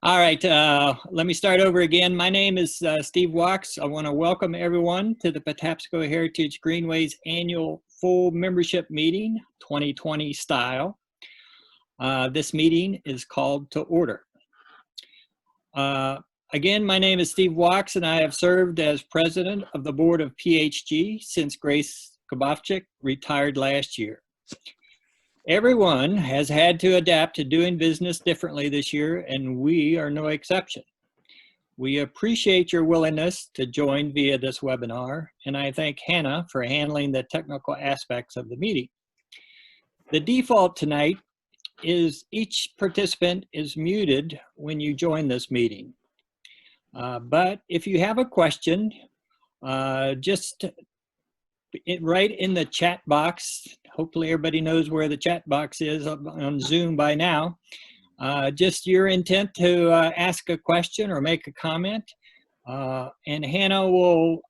All right, let me start over again. My name is Steve Wachs. I want to welcome everyone to the Patapsco Heritage Greenways annual full membership meeting, 2020 style. This meeting is called to order. Again, my name is Steve Wachs, and I have served as president of the board of PHG since Grace Kobovchik retired last year. Everyone has had to adapt to doing business differently this year, and we are no exception. We appreciate your willingness to join via this webinar, and I thank Hannah for handling the technical aspects of the meeting. The default tonight is each participant is muted when you join this meeting. But if you have a question, just right in the chat box. Hopefully everybody knows where the chat box is on Zoom by now. Just your intent to ask a question or make a comment. And Hannah will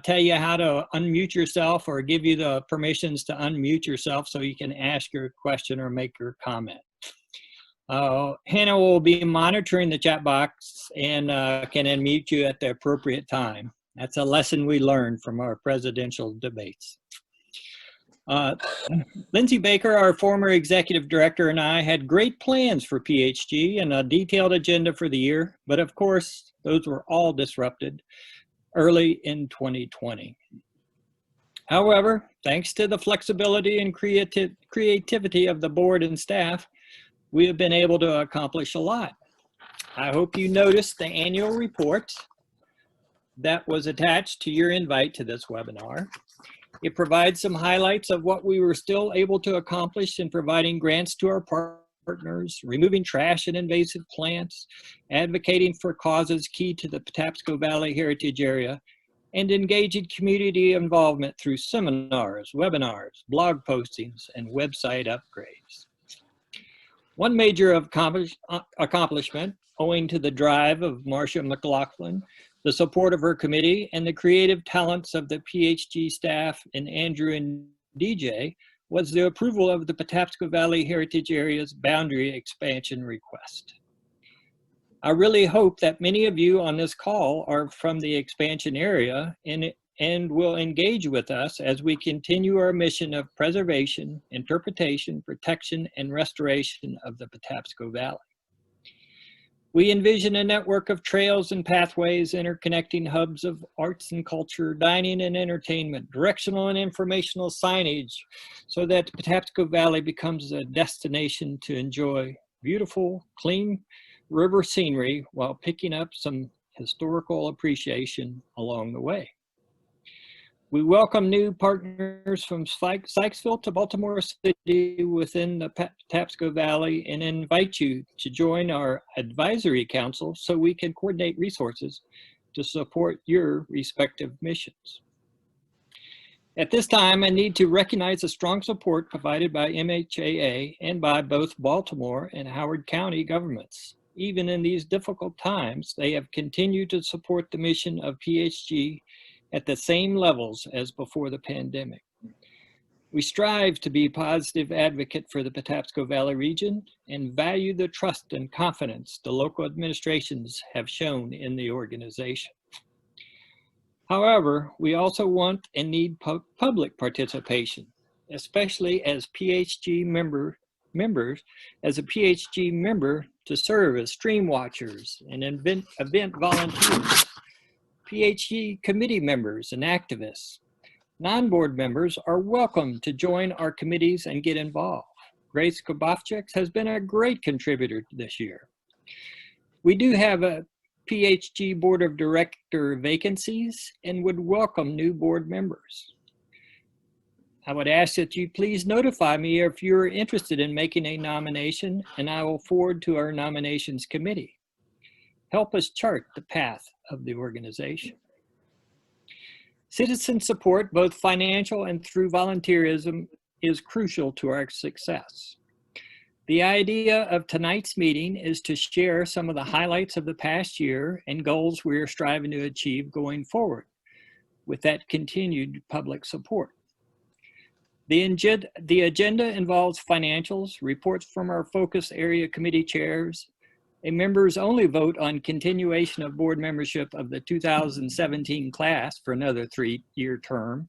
tell you how to unmute yourself or give you the permissions to unmute yourself so you can ask your question or make your comment. Hannah will be monitoring the chat box and can unmute you at the appropriate time. That's a lesson we learned from our presidential debates. Lindsay Baker, our former executive director, and I had great plans for PHG and a detailed agenda for the year, but of course, those were all disrupted early in 2020. However, thanks to the flexibility and creativity of the board and staff, we have been able to accomplish a lot. I hope you noticed the annual report that was attached to your invite to this webinar. It provides some highlights of what we were still able to accomplish in providing grants to our partners, removing trash and invasive plants, advocating for causes key to the Patapsco Valley Heritage Area, and engaging community involvement through seminars, webinars, blog postings, and website upgrades. One major accomplishment, owing to the drive of Marcia McLaughlin, the support of her committee, and the creative talents of the PHG staff and Andrew and DJ, was the approval of the Patapsco Valley Heritage Area's boundary expansion request. I really hope that many of you on this call are from the expansion area and will engage with us as we continue our mission of preservation, interpretation, protection, and restoration of the Patapsco Valley. We envision a network of trails and pathways interconnecting hubs of arts and culture, dining and entertainment, directional and informational signage, so that the Patapsco Valley becomes a destination to enjoy beautiful, clean river scenery while picking up some historical appreciation along the way. We welcome new partners from Sykesville to Baltimore City within the Patapsco Valley and invite you to join our advisory council so we can coordinate resources to support your respective missions. At this time, I need to recognize the strong support provided by MHAA and by both Baltimore and Howard County governments. Even in these difficult times, they have continued to support the mission of PHG at the same levels as before the pandemic. We strive to be a positive advocate for the Patapsco Valley region and value the trust and confidence the local administrations have shown in the organization. However, we also want and need public participation, especially as PHG members, as a PHG member to serve as stream watchers and event volunteers. PHG committee members and activists. Non-board members are welcome to join our committees and get involved. Grace Kobovchik has been a great contributor this year. We do have a PHG Board of Director vacancies and would welcome new board members. I would ask that you please notify me if you're interested in making a nomination, and I will forward to our nominations committee. Help us chart the path of the organization. Citizen support, both financial and through volunteerism, is crucial to our success. The idea of tonight's meeting is to share some of the highlights of the past year and goals we are striving to achieve going forward with that continued public support. The agenda involves financials, reports from our focus area committee chairs, a members-only vote on continuation of board membership of the 2017 class for another 3-year term,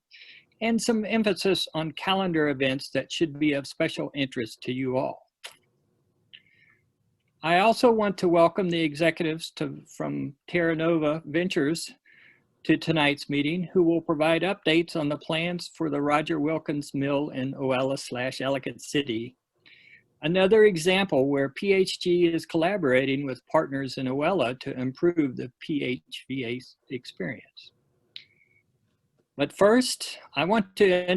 and some emphasis on calendar events that should be of special interest to you all. I also want to welcome the executives from Terra Nova Ventures to tonight's meeting, who will provide updates on the plans for the Roger Wilkins Mill in Oella/Ellicott City. Another example where PHG is collaborating with partners in Oella to improve the PHVA experience. But first, I want to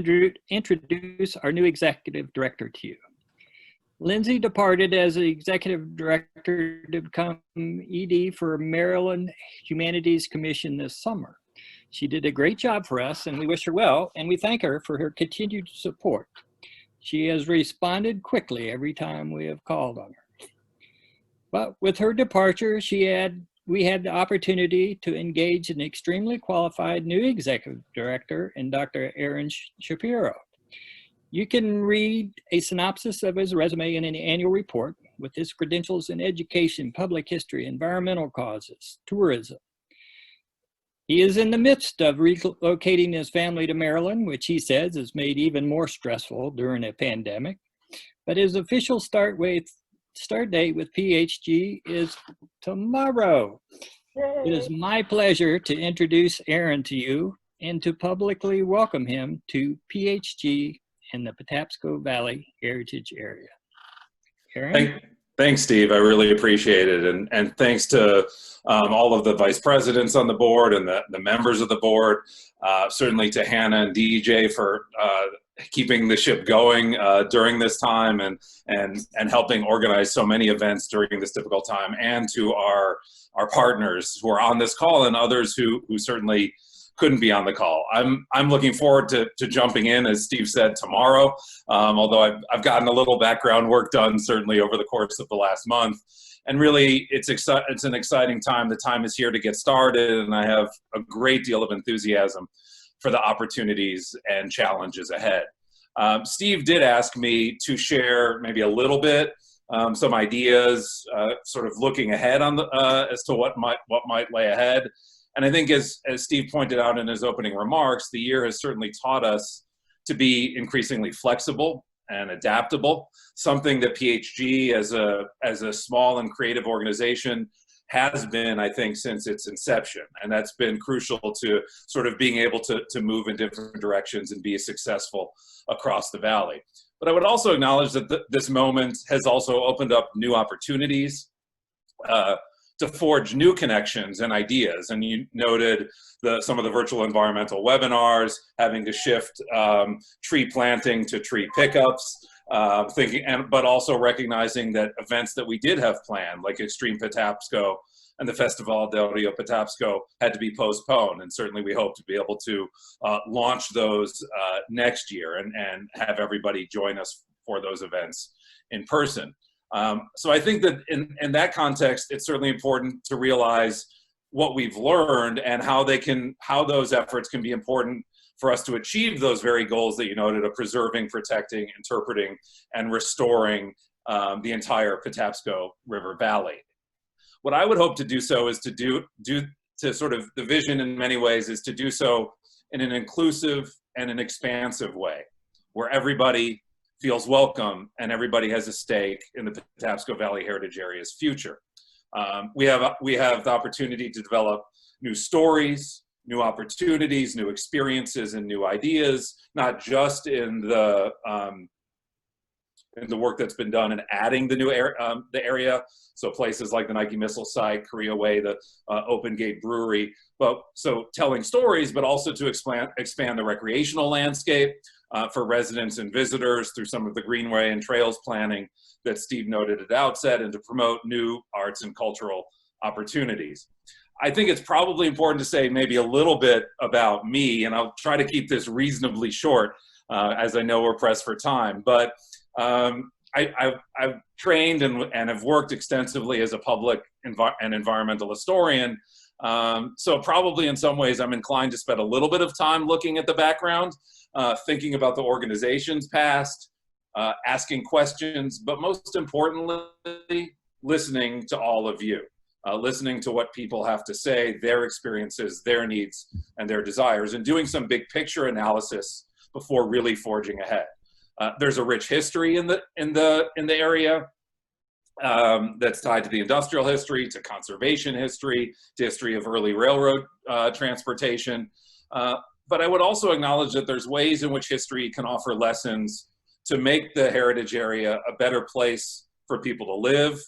introduce our new executive director to you. Lindsay departed as the executive director to become ED for Maryland Humanities Commission this summer. She did a great job for us, and we wish her well, and we thank her for her continued support. She has responded quickly every time we have called on her. But with her departure, we had the opportunity to engage an extremely qualified new executive director in Dr. Aaron Shapiro. You can read a synopsis of his resume in an annual report with his credentials in education, public history, environmental causes, tourism. He is in the midst of relocating his family to Maryland, which he says is made even more stressful during a pandemic. But his official start date with PHG is tomorrow. Yay. It is my pleasure to introduce Aaron to you and to publicly welcome him to PHG in the Patapsco Valley Heritage Area. Aaron? Thanks, Steve. I really appreciate it. And thanks to all of the vice presidents on the board and the members of the board, certainly to Hannah and DJ for keeping the ship going during this time and helping organize so many events during this difficult time, and to our partners who are on this call and others who certainly couldn't be on the call. I'm looking forward to jumping in, as Steve said, tomorrow, although I've gotten a little background work done certainly over the course of the last month. And really, it's an exciting time. The time is here to get started, and I have a great deal of enthusiasm for the opportunities and challenges ahead. Steve did ask me to share maybe a little bit, some ideas, sort of looking ahead on as to what might lay ahead. And I think as Steve pointed out in his opening remarks, the year has certainly taught us to be increasingly flexible and adaptable, something that PHG as a small and creative organization has been, I think, since its inception. And that's been crucial to sort of being able to move in different directions and be successful across the valley. But I would also acknowledge that this moment has also opened up new opportunities to forge new connections and ideas. And you noted some of the virtual environmental webinars, having to shift tree planting to tree pickups, but also recognizing that events that we did have planned, like Extreme Patapsco and the Festival del Rio Patapsco, had to be postponed. And certainly we hope to be able to launch those next year and have everybody join us for those events in person. So I think that in that context, it's certainly important to realize what we've learned and how those efforts can be important for us to achieve those very goals that you noted of preserving, protecting, interpreting, and restoring the entire Patapsco River Valley. What I would hope to do so is to sort of, the vision in many ways is to do so in an inclusive and an expansive way, where everybody feels welcome and everybody has a stake in the Patapsco Valley Heritage Area's future. We have the opportunity to develop new stories, new opportunities, new experiences, and new ideas, not just in the work that's been done in adding the new the area, so places like the Nike Missile Site, Korea Way, the Open Gate Brewery, so telling stories, but also to expand the recreational landscape for residents and visitors through some of the greenway and trails planning that Steve noted at the outset, and to promote new arts and cultural opportunities. I think it's probably important to say maybe a little bit about me, and I'll try to keep this reasonably short, as I know we're pressed for time, but I've trained and have worked extensively as a public and environmental historian, so probably in some ways I'm inclined to spend a little bit of time looking at the background, thinking about the organization's past, asking questions, but most importantly, listening to all of you, listening to what people have to say, their experiences, their needs, and their desires, and doing some big picture analysis before really forging ahead. There's a rich history in the area that's tied to the industrial history, to conservation history, to history of early railroad transportation. But I would also acknowledge that there's ways in which history can offer lessons to make the heritage area a better place for people to live,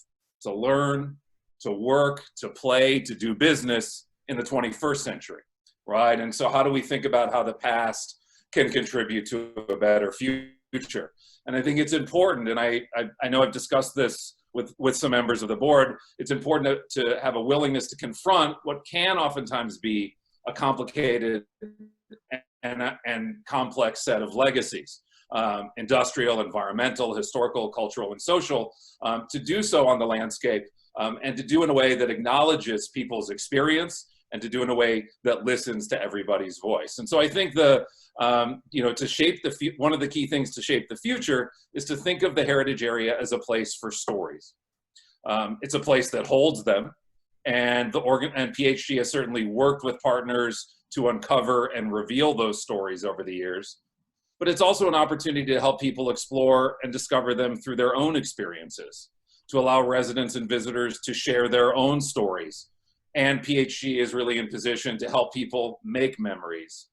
to learn, to work, to play, to do business in the 21st century, right? And so how do we think about how the past can contribute to a better future? And I think it's important, and I know I've discussed this with some members of the board, it's important to have a willingness to confront what can oftentimes be a complicated and complex set of legacies, industrial, environmental, historical, cultural, and social, to do so on the landscape, and to do in a way that acknowledges people's experience, and to do in a way that listens to everybody's voice. And so I think to shape one of the key things to shape the future is to think of the heritage area as a place for stories. It's a place that holds them, and PHG has certainly worked with partners to uncover and reveal those stories over the years. But it's also an opportunity to help people explore and discover them through their own experiences, to allow residents and visitors to share their own stories. And PHG is really in position to help people make memories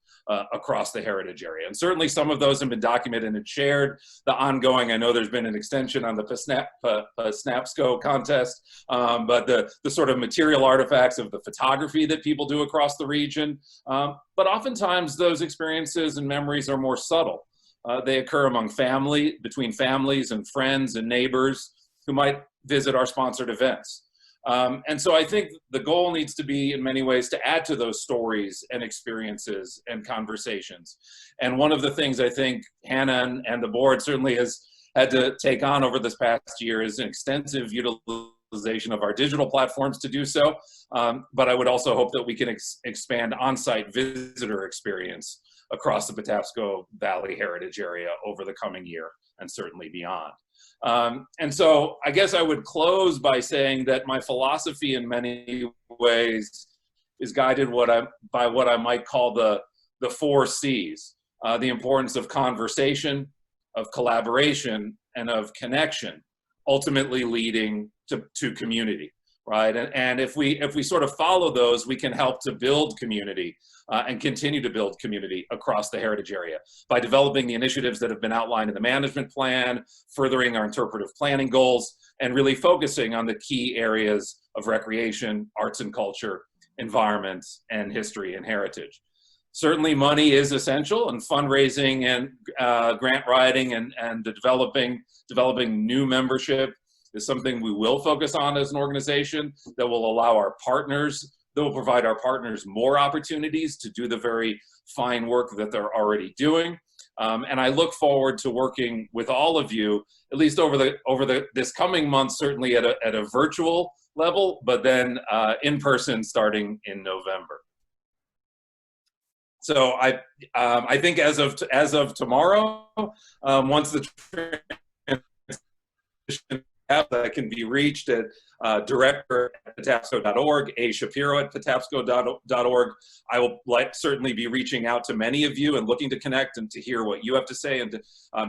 across the heritage area. And certainly some of those have been documented and shared. The ongoing, I know there's been an extension on the Snapsco contest, but the sort of material artifacts of the photography that people do across the region. But oftentimes those experiences and memories are more subtle. They occur between families and friends and neighbors who might visit our sponsored events. And so I think the goal needs to be, in many ways, to add to those stories and experiences and conversations. And one of the things I think Hannah and the board certainly has had to take on over this past year is an extensive utilization of our digital platforms to do so. But I would also hope that we can expand on-site visitor experience across the Patapsco Valley Heritage Area over the coming year and certainly beyond. And so I guess I would close by saying that my philosophy in many ways is guided by what I might call the 4 C's, the importance of conversation, of collaboration, and of connection, ultimately leading to community, right? And if we sort of follow those, we can help to build community and continue to build community across the heritage area by developing the initiatives that have been outlined in the management plan, furthering our interpretive planning goals, and really focusing on the key areas of recreation, arts and culture, environment, and history and heritage. Certainly money is essential, and fundraising and grant writing and developing new membership is something we will focus on as an organization that will allow our partners, that will provide our partners more opportunities to do the very fine work that they're already doing. And I look forward to working with all of you, at least over this coming month, certainly at a virtual level, but then in person starting in November. So I think as of tomorrow, once the transition that can be reached at director@patapsco.org, Shapiro@patapsco.org. I will certainly be reaching out to many of you and looking to connect and to hear what you have to say and to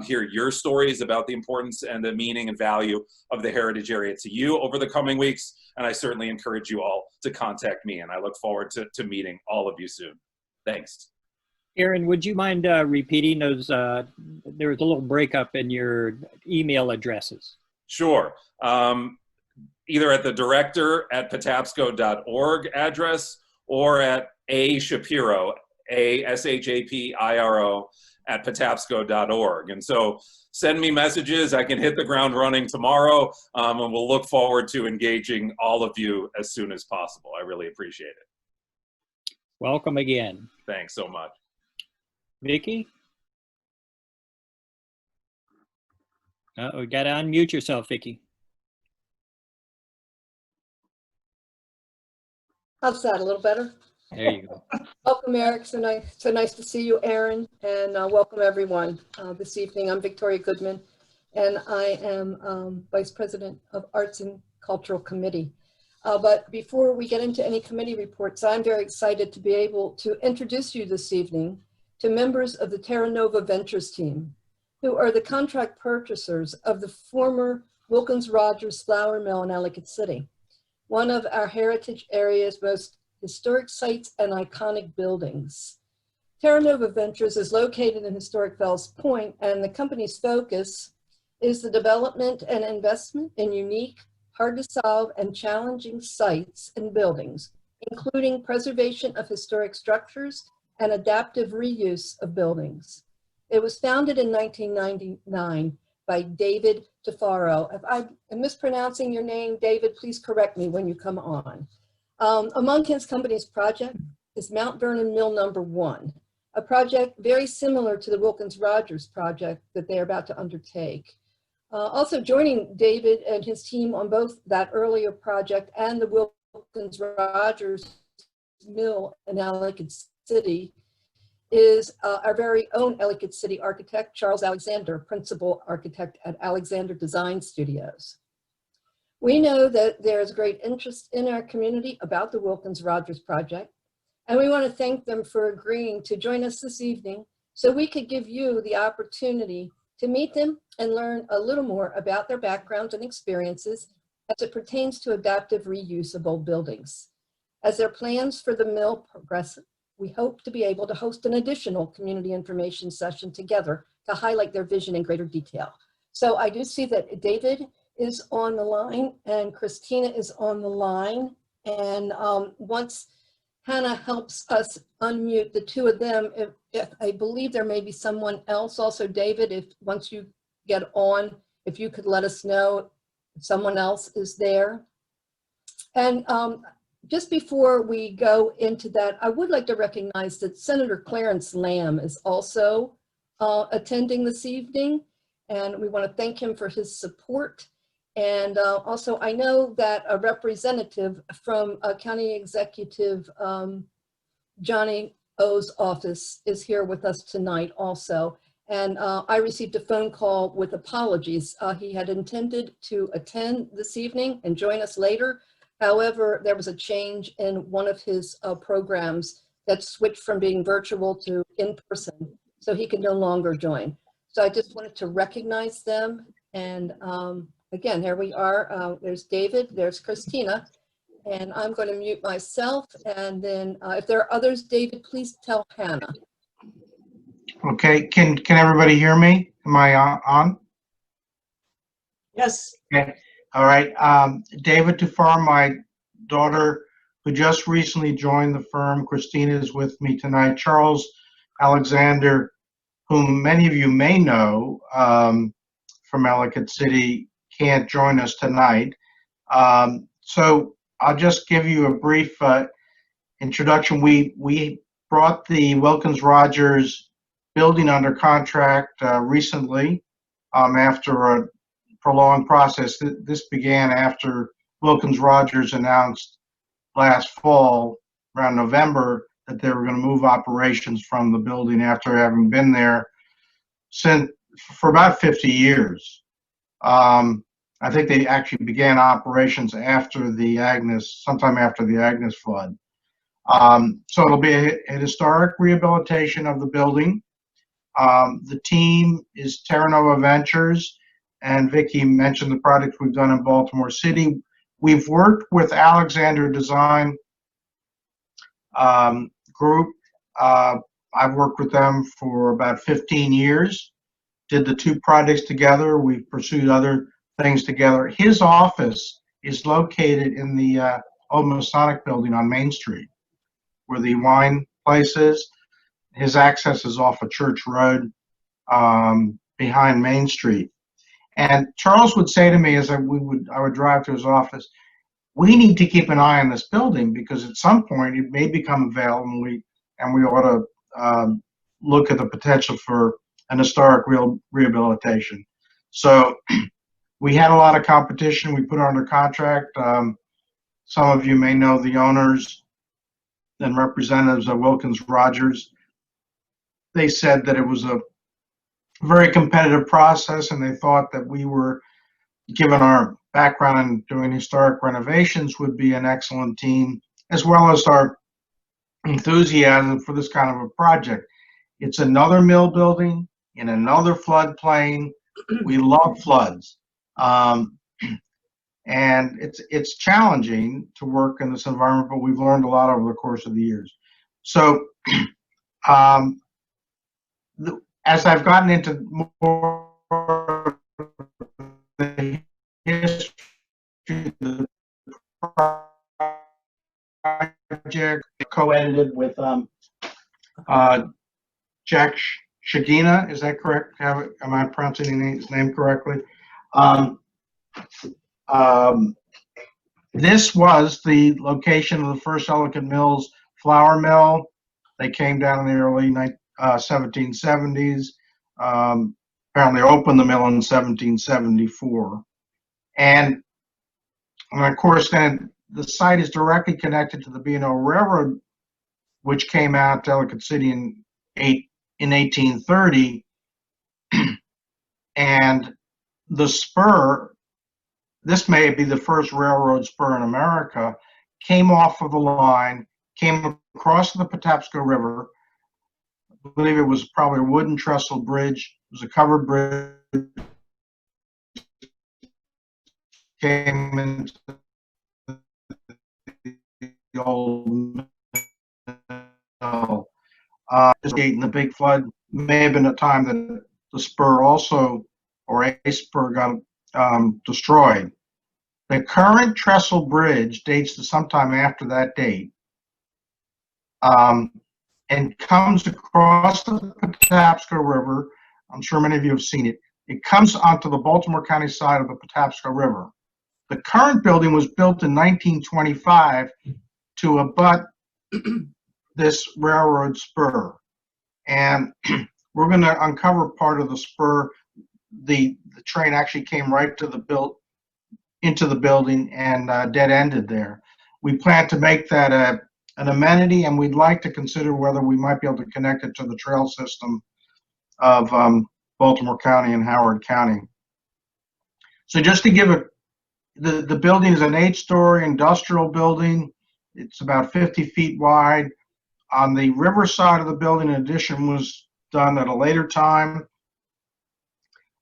hear your stories about the importance and the meaning and value of the heritage area to you over the coming weeks. And I certainly encourage you all to contact me, and I look forward to meeting all of you soon. Thanks. Aaron, would you mind repeating those? There was a little breakup in your email addresses. Sure. Either at the director@patapsco.org address or at Shapiro, ASHAPIRO @patapsco.org. And so send me messages. I can hit the ground running tomorrow, and we'll look forward to engaging all of you as soon as possible. I really appreciate it. Welcome again. Thanks so much. Vicki? We got to unmute yourself, Vicki. How's that? A little better? There you go. Welcome, Eric. So nice to see you, Aaron, and welcome everyone this evening. I'm Victoria Goodman, and I am Vice President of Arts and Cultural Committee. But before we get into any committee reports, I'm very excited to be able to introduce you this evening to members of the Terra Nova Ventures team, who are the contract purchasers of the former Wilkins-Rogers Flour Mill in Ellicott City, one of our heritage area's most historic sites and iconic buildings. Terra Nova Ventures is located in historic Fells Point, and the company's focus is the development and investment in unique, hard to solve and challenging sites and buildings, including preservation of historic structures and adaptive reuse of buildings. It was founded in 1999 by David Tafaro. If I am mispronouncing your name, David, please correct me when you come on. Among his company's project is Mount Vernon Mill number 1, a project very similar to the Wilkins-Rogers project that they are about to undertake. Also joining David and his team on both that earlier project and the Wilkins-Rogers Mill in Ellicott City is our very own Ellicott City architect, Charles Alexander, principal architect at Alexander Design Studios. We know that there's great interest in our community about the Wilkins-Rogers project, and we want to thank them for agreeing to join us this evening so we could give you the opportunity to meet them and learn a little more about their backgrounds and experiences as it pertains to adaptive reuse of old buildings. As their plans for the mill progress, we hope to be able to host an additional community information session together to highlight their vision in greater detail. So I do see that David is on the line and Christina is on the line. And once Hannah helps us unmute the two of them, if I believe there may be someone else also, David, if once you get on, if you could let us know if someone else is there. And just before we go into that, I would like to recognize that Senator Clarence Lamb is also attending this evening, and we want to thank him for his support. And also, I know that a representative from County Executive Johnny O's office is here with us tonight also. And I received a phone call with apologies. He had intended to attend this evening and join us later. However, there was a change in one of his programs that switched from being virtual to in-person, so he could no longer join. So I just wanted to recognize them. And again, here we are. There's David, there's Christina, and I'm going to mute myself. And then if there are others, David, please tell Hannah. Okay, can everybody hear me? Am I on? Yes. Okay. All right. David Tufar, my daughter, who just recently joined the firm. Christina is with me tonight. Charles Alexander, whom many of you may know from Ellicott City, can't join us tonight. So I'll just give you a brief introduction. We brought the Wilkins-Rogers building under contract recently after a prolonged process. This began after Wilkins-Rogers announced last fall, around November, that they were going to move operations from the building after having been there for about 50 years. I think they actually began operations after the sometime after the Agnes flood. So it'll be a historic rehabilitation of the building. The team is Terra Nova Ventures, and Vicki mentioned the projects we've done in Baltimore City. We've worked with Alexander Design Group. I've worked with them for about 15 years, did the two projects together. We've pursued other things together. His office is located in the old Masonic building on Main Street, where the wine place is. His access is off of Church Road behind Main Street. And Charles would say to me as I would drive to his office, we need to keep an eye on this building because at some point it may become available and we ought to look at the potential for an historic rehabilitation. So we had a lot of competition. We put it under contract. Some of you may know the owners and representatives of Wilkins-Rogers. They said that it was a very competitive process and they thought that we were, given our background in doing historic renovations would be an excellent team, as well as our enthusiasm for this kind of a project. It's another mill building in another floodplain. We love floods. And it's challenging to work in this environment, but we've learned a lot over the course of the years. So as I've gotten into more the history of the project, co-edited with Jack Shagina, is that correct? Am I pronouncing his name correctly? This was the location of the first Ellicott Mills flour mill. They came down in the early 1770s. Apparently opened the mill in 1774. And of course, then the site is directly connected to the B&O Railroad, which came out to Ellicott City in 1830. And the spur, this may be the first railroad spur in America, came off of the line, came across the Patapsco River. I believe it was probably a wooden trestle bridge. It was a covered bridge. Came into the old mill. In the big flood may have been a time that the spur also, or a spur, got destroyed. The current trestle bridge dates to sometime after that date, and comes across the Patapsco River. I'm sure many of you have seen it. It comes onto the Baltimore County side of the Patapsco River. The current building was built in 1925 to abut this railroad spur. And we're going to uncover part of the spur. The train actually came right to into the building and dead-ended there. We plan to make that an amenity, and we'd like to consider whether we might be able to connect it to the trail system of Baltimore County and Howard County. So just to give it, the building is an 8-story industrial building. It's about 50 feet wide. On the river side of the building, an addition was done at a later time.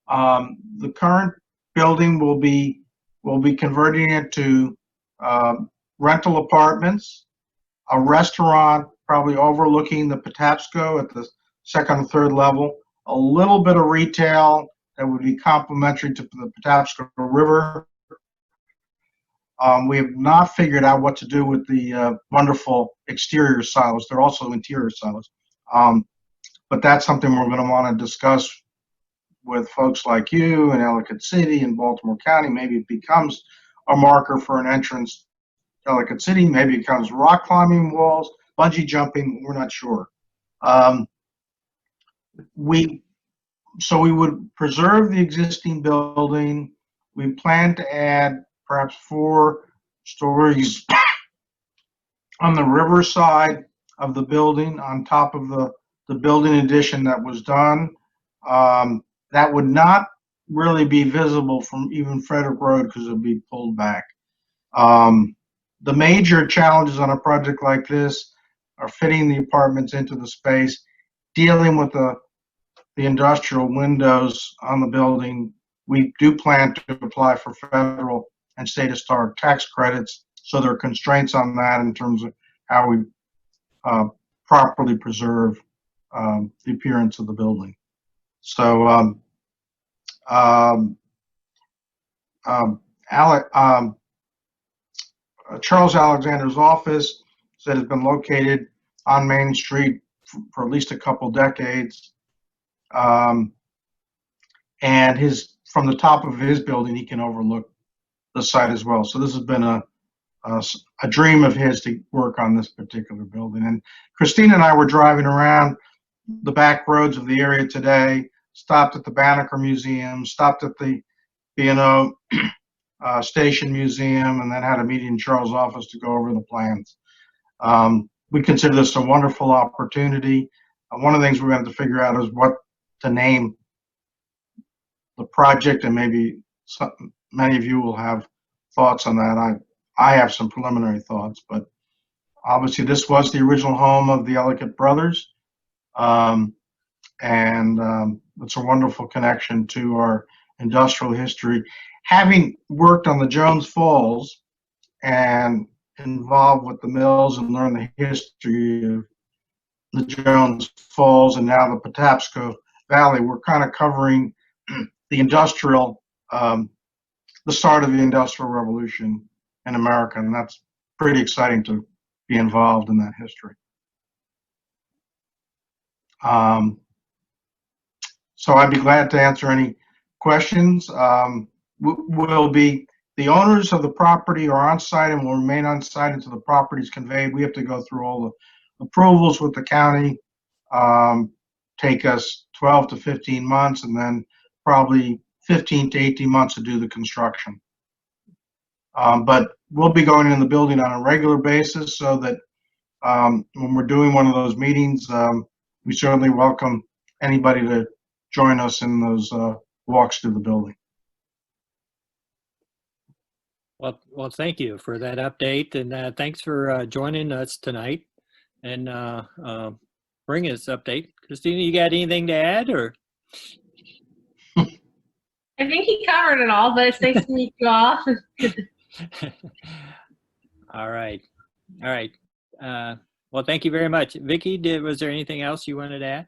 The current building will be converting it to rental apartments, a restaurant probably overlooking the Patapsco at the second or third level, a little bit of retail that would be complementary to the Patapsco River. We have not figured out what to do with the wonderful exterior silos. They're also interior silos. But that's something we're going to want to discuss with folks like you in Ellicott City and Baltimore County. Maybe it becomes a marker for an entrance to Ellicott City. Maybe it becomes rock climbing walls, bungee jumping. We're not sure. So we would preserve the existing building. We plan to add perhaps 4 stories on the river side of the building on top of the building addition that was done. That would not really be visible from even Frederick Road because it would be pulled back. The major challenges on a project like this are fitting the apartments into the space, dealing with the industrial windows on the building. We do plan to apply for federal and state historic tax credits, so there are constraints on that in terms of how we properly preserve the appearance of the building. So Charles Alexander's office that has been located on Main Street for at least a couple decades. And from the top of his building, he can overlook the site as well. So this has been a dream of his to work on this particular building. And Christine and I were driving around the back roads of the area today, stopped at the Banneker Museum, stopped at the B&O Station Museum, and then had a meeting in Charles' office to go over the plans. We consider this a wonderful opportunity. One of the things we're going to have to figure out is what to name the project, and maybe many of you will have thoughts on that. I have some preliminary thoughts, but obviously this was the original home of the Ellicott brothers. It's a wonderful connection to our industrial history. Having worked on the Jones Falls and involved with the mills and learned the history of the Jones Falls and now the Patapsco Valley, we're kind of covering the industrial, the start of the Industrial Revolution in America, and that's pretty exciting to be involved in that history. So I'd be glad to answer any questions. Will be the owners of the property are on site and will remain on site until the property is conveyed. We have to go through all the approvals with the county. Take us 12 to 15 months, and then probably 15 to 18 months to do the construction. But we'll be going in the building on a regular basis so that when we're doing one of those meetings, we certainly welcome anybody to join us in those walks through the building. Well, thank you for that update, and thanks for joining us tonight and bringing us update. Christina, you got anything to add, or? I think he covered it all, but it's nice to meet you all. All right. Well, thank you very much. Vicki, was there anything else you wanted to add?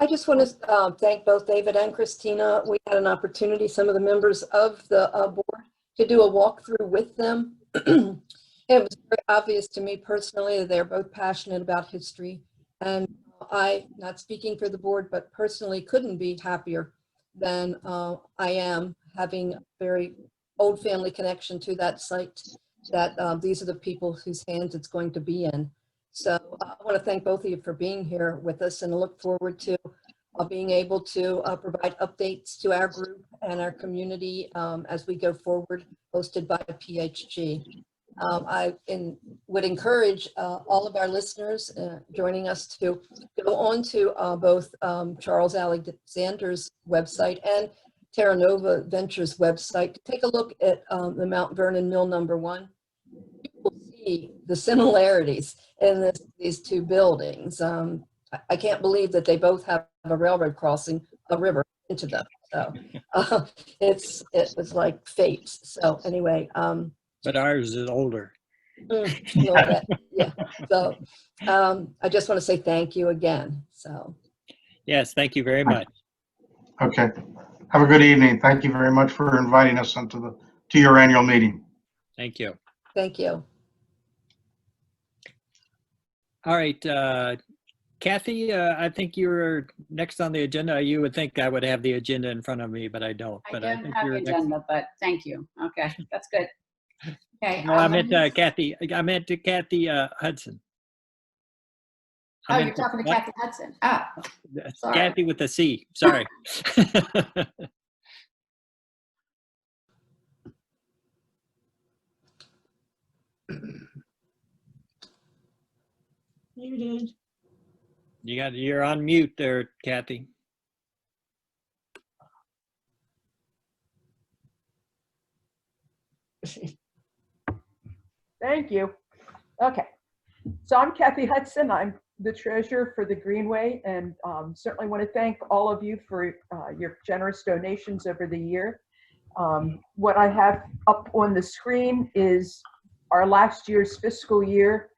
I just want to thank both David and Christina. We had an opportunity, some of the members of the board, to do a walkthrough with them. It was very obvious to me personally that they're both passionate about history. And I, not speaking for the board, but personally couldn't be happier than I am, having a very old family connection to that site, that these are the people whose hands it's going to be in. So I want to thank both of you for being here with us, and look forward to being able to provide updates to our group and our community as we go forward, hosted by PHG. I would encourage all of our listeners joining us to go on to both Charles Alexander's website and Terra Nova Ventures website to take a look at the Mount Vernon Mill #1. You will see the similarities in these two buildings. I can't believe that they both have a railroad crossing a river into them. So it was like fate. So anyway. But ours is older. Yeah. So I just want to say thank you again. So. Yes, thank you very much. Okay. Have a good evening. Thank you very much for inviting us to your annual meeting. Thank you. Thank you. All right, Kathy, I think you're next on the agenda. You would think I would have the agenda in front of me, but I don't. I But don't think have you're the next. agenda, but thank you. Okay, that's good. Okay. No, I meant Kathy. I meant to Kathy Hudson. Oh, you're talking to Kathy Hudson. Oh, sorry. Kathy with a C. Sorry. Muted. You're on mute there, Kathy. Thank you. Okay, so I'm Kathy Hudson. I'm the treasurer for the Greenway, and certainly want to thank all of you for your generous donations over the year. What I have up on the screen is our last year's fiscal year,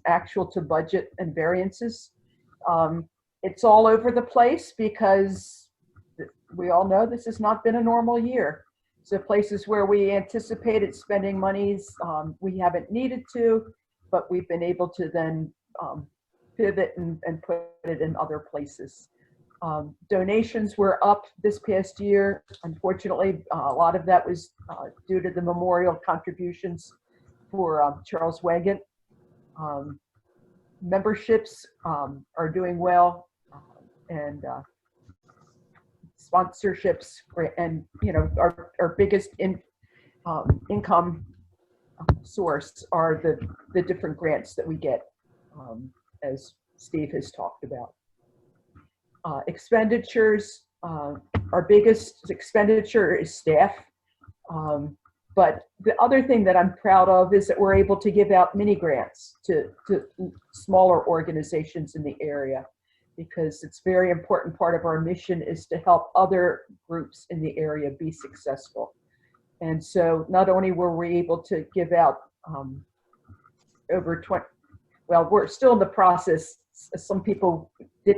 actual to budget and variances. It's all over the place because we all know this has not been a normal year. So places where we anticipated spending monies, we haven't needed to, but we've been able to then pivot and put it in other places. Donations were up this past year. Unfortunately, a lot of that was due to the memorial contributions for Charles Wagon. Memberships are doing well, and sponsorships, and our biggest income source are the different grants that we get, as Steve has talked about. Expenditures, our biggest expenditure is staff. But the other thing that I'm proud of is that we're able to give out mini grants to smaller organizations in the area, because it's a very important part of our mission is to help other groups in the area be successful. And so not only were we able to give out over 20, well, we're still in the process. Some people did,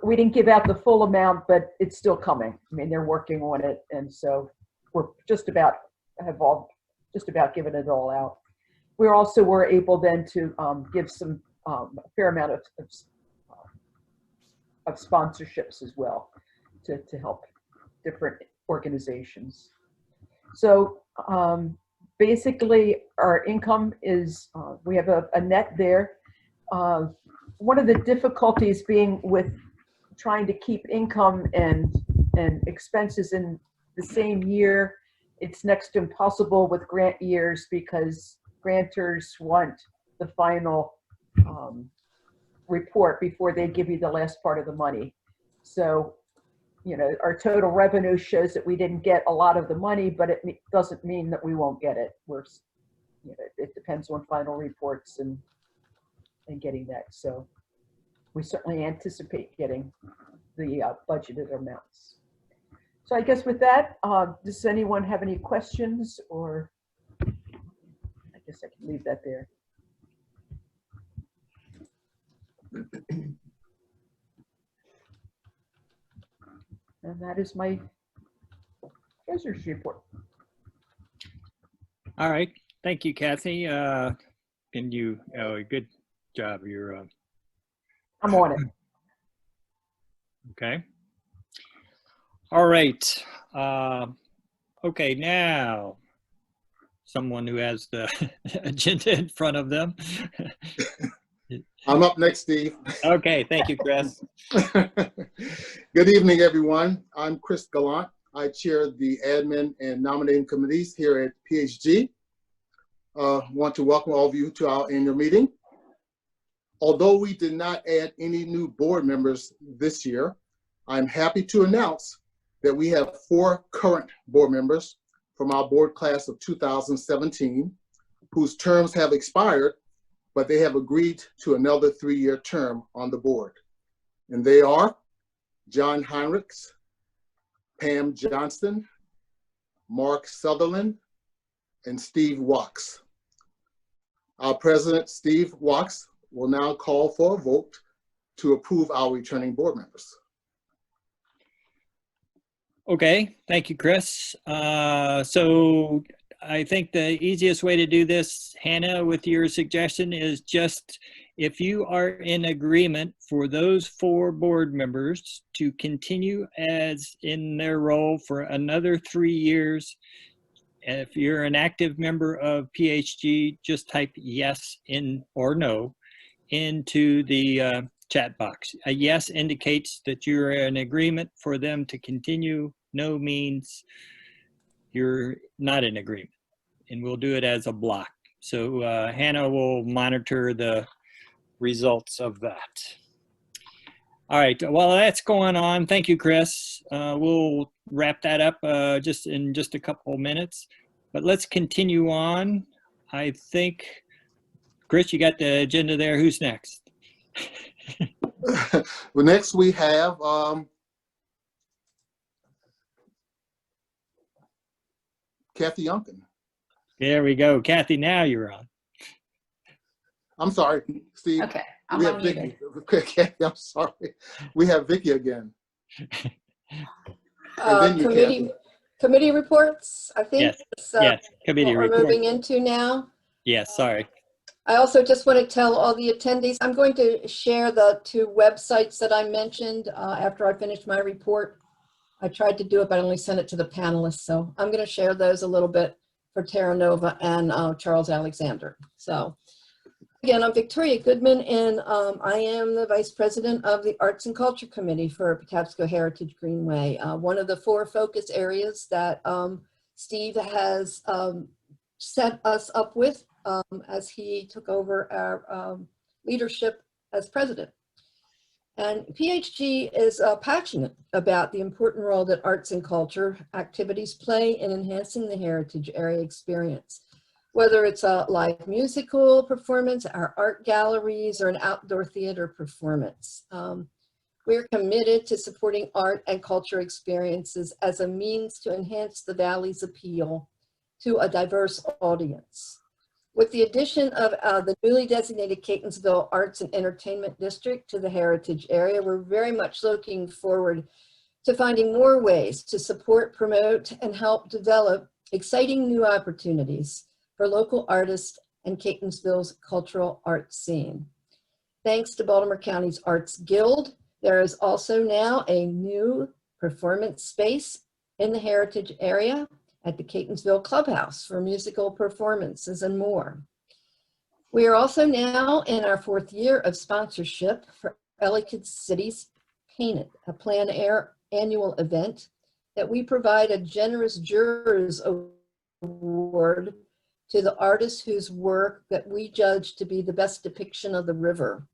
we didn't give out the full amount, but it's still coming. I mean, they're working on it. And so we're just about given it all out. We also were able then to give some a fair amount of sponsorships as well to help different organizations. So basically our income is, we have a net there. One of the difficulties being with trying to keep income and expenses in the same year, it's next to impossible with grant years because grantors want the final report before they give you the last part of the money. So, you know, our total revenue shows that we didn't get a lot of the money, but it doesn't mean that we won't get it. You know, it depends on final reports and getting that. So we certainly anticipate getting the budgeted amounts. So I guess with that, does anyone have any questions, or I guess I can leave that there. And that is my treasurer's report. All right. Thank you, Kathy. And you, good job. You're I'm on it. okay. All right. Okay, now someone who has the agenda in front of them. I'm up next, Steve. Okay, thank you, Chris. Good evening, everyone. I'm Chris Gallant. I chair the admin and nominating committees here at PHG. Want to welcome all of you to our annual meeting. Although we did not add any new board members this year, I'm happy to announce that we have 4 current board members from our board class of 2017 whose terms have expired, but they have agreed to another 3-year term on the board. And they are John Heinrichs, Pam Johnston, Mark Sutherland, and Steve Wachs. Our president, Steve Wachs, will now call for a vote to approve our returning board members. Okay, thank you, Chris. So I think the easiest way to do this, Hannah, with your suggestion is just if you are in agreement for those 4 board members to continue as in their role for another 3 years. If you're an active member of PHG, just type yes in or no into the chat box. A yes indicates that you're in agreement for them to continue. No means you're not in agreement. And we'll do it as a block. So Hannah will monitor the results of that. All right, while that's going on, thank you, Chris. We'll wrap that up just in a couple of minutes. But let's continue on. I think, Chris, you got the agenda there. Who's next? Well, next we have Kathy Youngkin. There we go. Kathy, now you're on. I'm sorry, Steve. Okay, I'm We have unmuted. Vicky. Kathy, I'm sorry. We have Vicky again. And then you, Committee reports, I think. Yes, is, yes, committee what we're report. moving into now. Yes, sorry. I also just want to tell all the attendees, I'm going to share the 2 websites that I mentioned after I finish my report. I tried to do it, but I only sent it to the panelists. So I'm going to share those a little bit for Terra Nova and Charles Alexander. So again, I'm Victoria Goodman, and I am the Vice President of the Arts and Culture Committee for Patapsco Heritage Greenway. One of the 4 focus areas that Steve has set us up with as he took over our leadership as president. And PHG is passionate about the important role that arts and culture activities play in enhancing the heritage area experience. Whether it's a live musical performance, our art galleries, or an outdoor theater performance. We're committed to supporting art and culture experiences as a means to enhance the Valley's appeal to a diverse audience. With the addition of the newly designated Catonsville Arts and Entertainment District to the heritage area, we're very much looking forward to finding more ways to support, promote, and help develop exciting new opportunities for local artists and Catonsville's cultural arts scene. Thanks to Baltimore County's Arts Guild, there is also now a new performance space in the heritage area at the Catonsville Clubhouse for musical performances and more. We are also now in our 4th year of sponsorship for Ellicott City's Painted, a plein air annual event that we provide a generous jurors award to the artists whose work that we judge to be the best depiction of the river.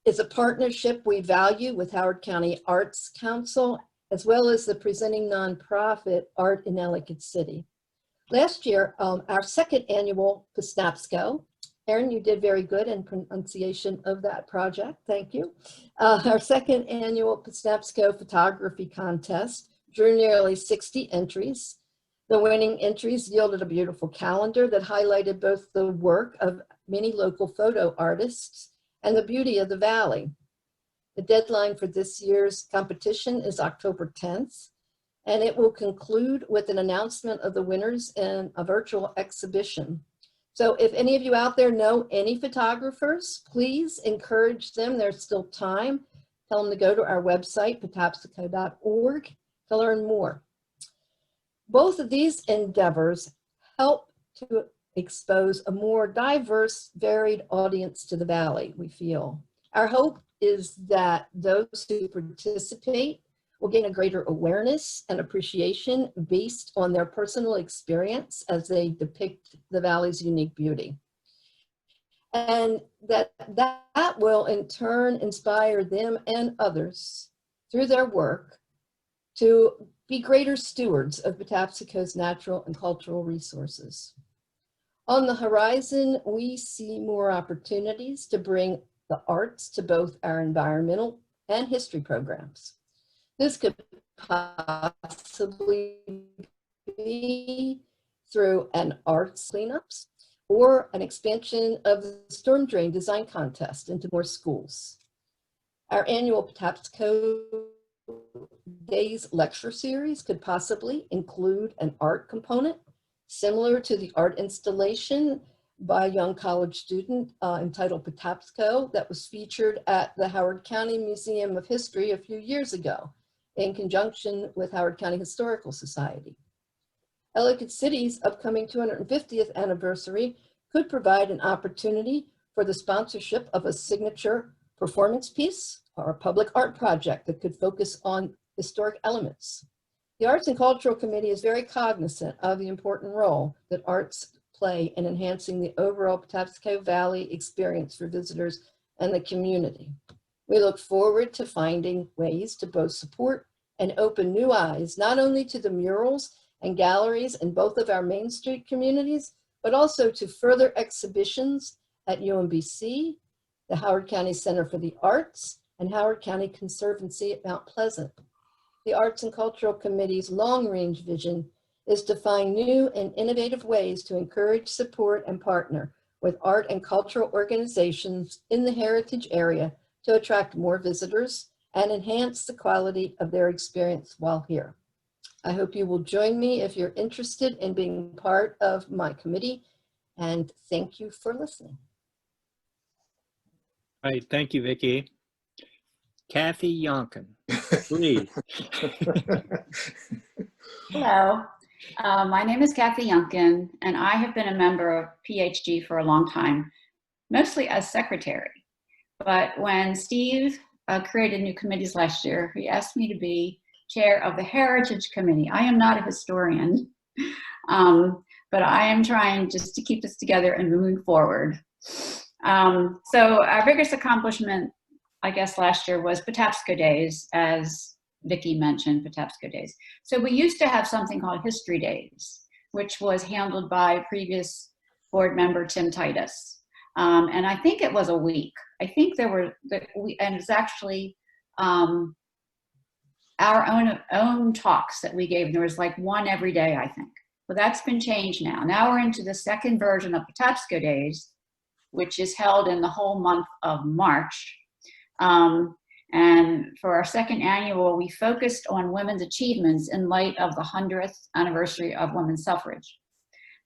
It's a partnership we value with Howard County Arts Council, as well as the presenting nonprofit Art in Ellicott City. Last year, our 2nd annual Pasnapsco, Erin, you did very good in pronunciation of that project, thank you. Our 2nd annual Pasnapsco photography contest drew nearly 60 entries. The winning entries yielded a beautiful calendar that highlighted both the work of many local photo artists and the beauty of the Valley. The deadline for this year's competition is October 10th, and it will conclude with an announcement of the winners in a virtual exhibition. So if any of you out there know any photographers, please encourage them. There's still time. Tell them to go to our website, patapsco.org, to learn more. Both of these endeavors help to expose a more diverse, varied audience to the Valley, we feel. Our hope is that those who participate will gain a greater awareness and appreciation based on their personal experience as they depict the Valley's unique beauty. And that will in turn inspire them and others through their work to be greater stewards of Patapsco's natural and cultural resources. On the horizon, we see more opportunities to bring the arts to both our environmental and history programs. This could possibly be through an arts cleanups or an expansion of the storm drain design contest into more schools. Our annual Patapsco Days lecture series could possibly include an art component similar to the art installation by a young college student entitled Patapsco that was featured at the Howard County Museum of History a few years ago in conjunction with Howard County Historical Society. Ellicott City's upcoming 250th anniversary could provide an opportunity for the sponsorship of a signature performance piece or a public art project that could focus on historic elements. The Arts and Cultural Committee is very cognizant of the important role that arts play in enhancing the overall Patapsco Valley experience for visitors and the community. We look forward to finding ways to both support and open new eyes, not only to the murals and galleries in both of our Main Street communities, but also to further exhibitions at UMBC, the Howard County Center for the Arts, and Howard County Conservancy at Mount Pleasant. The Arts and Cultural Committee's long-range vision is to find new and innovative ways to encourage, support, and partner with art and cultural organizations in the heritage area to attract more visitors and enhance the quality of their experience while here. I hope you will join me if you're interested in being part of my committee, and thank you for listening. All right, thank you, Vicki. Kathy Yonkin, please. Hello, my name is Kathy Yunkin, and I have been a member of PHG for a long time, mostly as secretary. But when Steve created new committees last year, he asked me to be chair of the Heritage Committee. I am not a historian, but I am trying just to keep this together and moving forward. So our biggest accomplishment I guess last year was Patapsco Days, as Vicki mentioned, Patapsco Days. So we used to have something called History Days, which was handled by previous board member Tim Titus. And I think it was a week. I think there were, and it's actually our own talks that we gave. There was like one every day, I think. But that's been changed now. Now we're into the second version of Patapsco Days, which is held in the whole month of March. And for our second annual, we focused on women's achievements in light of the 100th anniversary of women's suffrage.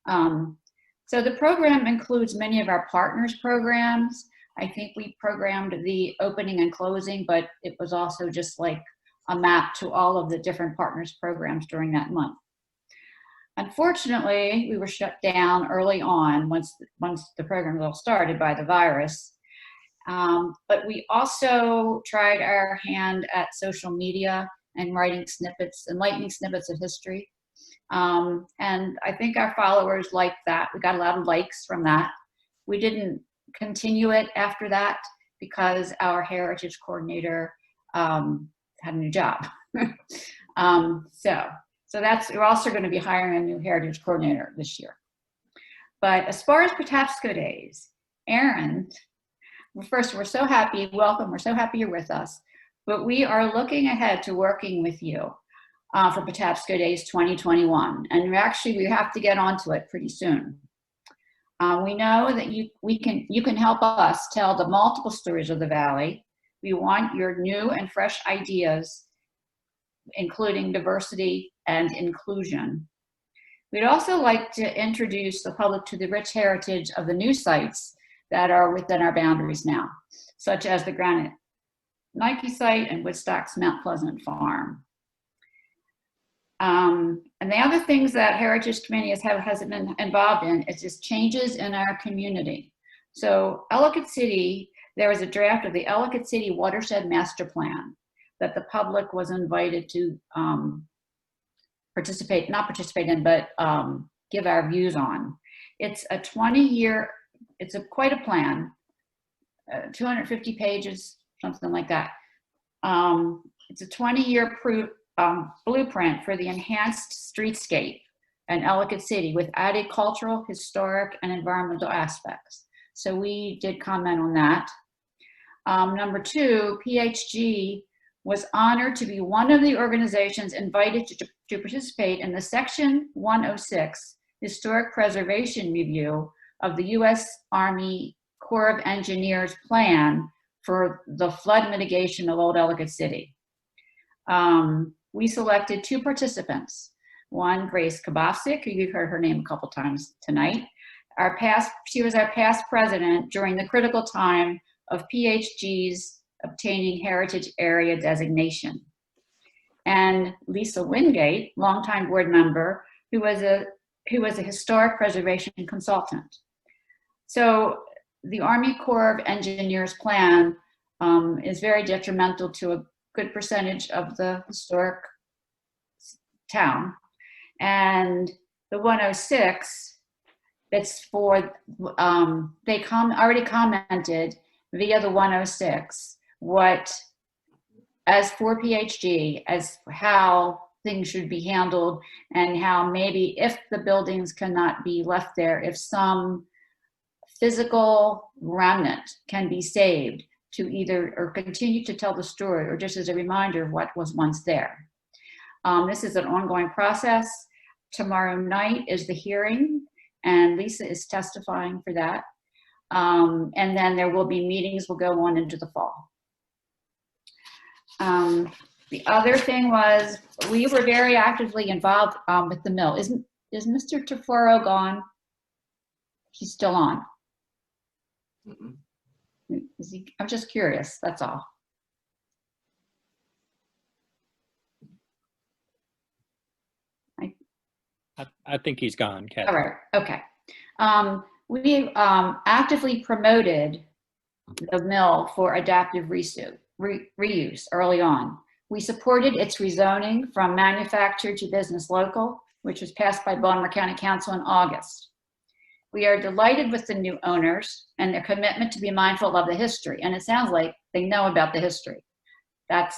So the program includes many of our partners programs. I think we programmed the opening and closing, but it was also just like a map to all of the different partners programs during that month. Unfortunately, we were shut down early on once the program was all started by the virus. But we also tried our hand at social media and writing snippets, enlightening snippets of history. And I think our followers liked that. We got a lot of likes from that. We didn't continue it after that because our heritage coordinator had a new job. So we're also going to be hiring a new heritage coordinator this year. But as far as Patapsco Days, Erin, well, first, we're so happy, welcome, we're so happy you're with us, but we are looking ahead to working with you for Patapsco Days 2021. And we have to get onto it pretty soon. We know that you can help us tell the multiple stories of the Valley. We want your new and fresh ideas, including diversity and inclusion. We'd also like to introduce the public to the rich heritage of the new sites that are within our boundaries now, such as the Granite Nike site and Woodstock's Mount Pleasant Farm. And the other things that Heritage Committee has been involved in is just changes in our community. So Ellicott City, there was a draft of the Ellicott City Watershed Master Plan that the public was invited to not participate in, but give our views on. It's a 20-year, it's quite a plan, 250 pages, something like that. It's a 20-year blueprint for the enhanced streetscape in Ellicott City with added cultural, historic, and environmental aspects. So we did comment on that. Number two, PHG was honored to be one of the organizations invited to participate in the Section 106 Historic Preservation Review of the U.S. Army Corps of Engineers plan for the flood mitigation of Old Ellicott City. We selected two participants. One, Grace Kabofsik, who you've heard her name a couple times tonight. She was our past president during the critical time of PHG's obtaining heritage area designation. And Lisa Wingate, longtime board member, who was a historic preservation consultant. So the Army Corps of Engineers plan is very detrimental to a good percentage of the historic town. And the 106, it's for, they already commented via the 106 as for PHG, as how things should be handled and how maybe if the buildings cannot be left there, if some physical remnant can be saved to either or continue to tell the story or just as a reminder of what was once there. This is an ongoing process. Tomorrow night is the hearing and Lisa is testifying for that. And then there will be meetings will go on into the fall. The other thing was we were very actively involved with the mill. Is Mr. Taforo gone? He's still on. Is he? I'm just curious, that's all. I think he's gone, Kathy. All right, okay. We actively promoted the mill for adaptive reuse early on. We supported its rezoning from manufactured to business local, which was passed by Baltimore County Council in August. We are delighted with the new owners and their commitment to be mindful of the history. And it sounds like they know about the history. That's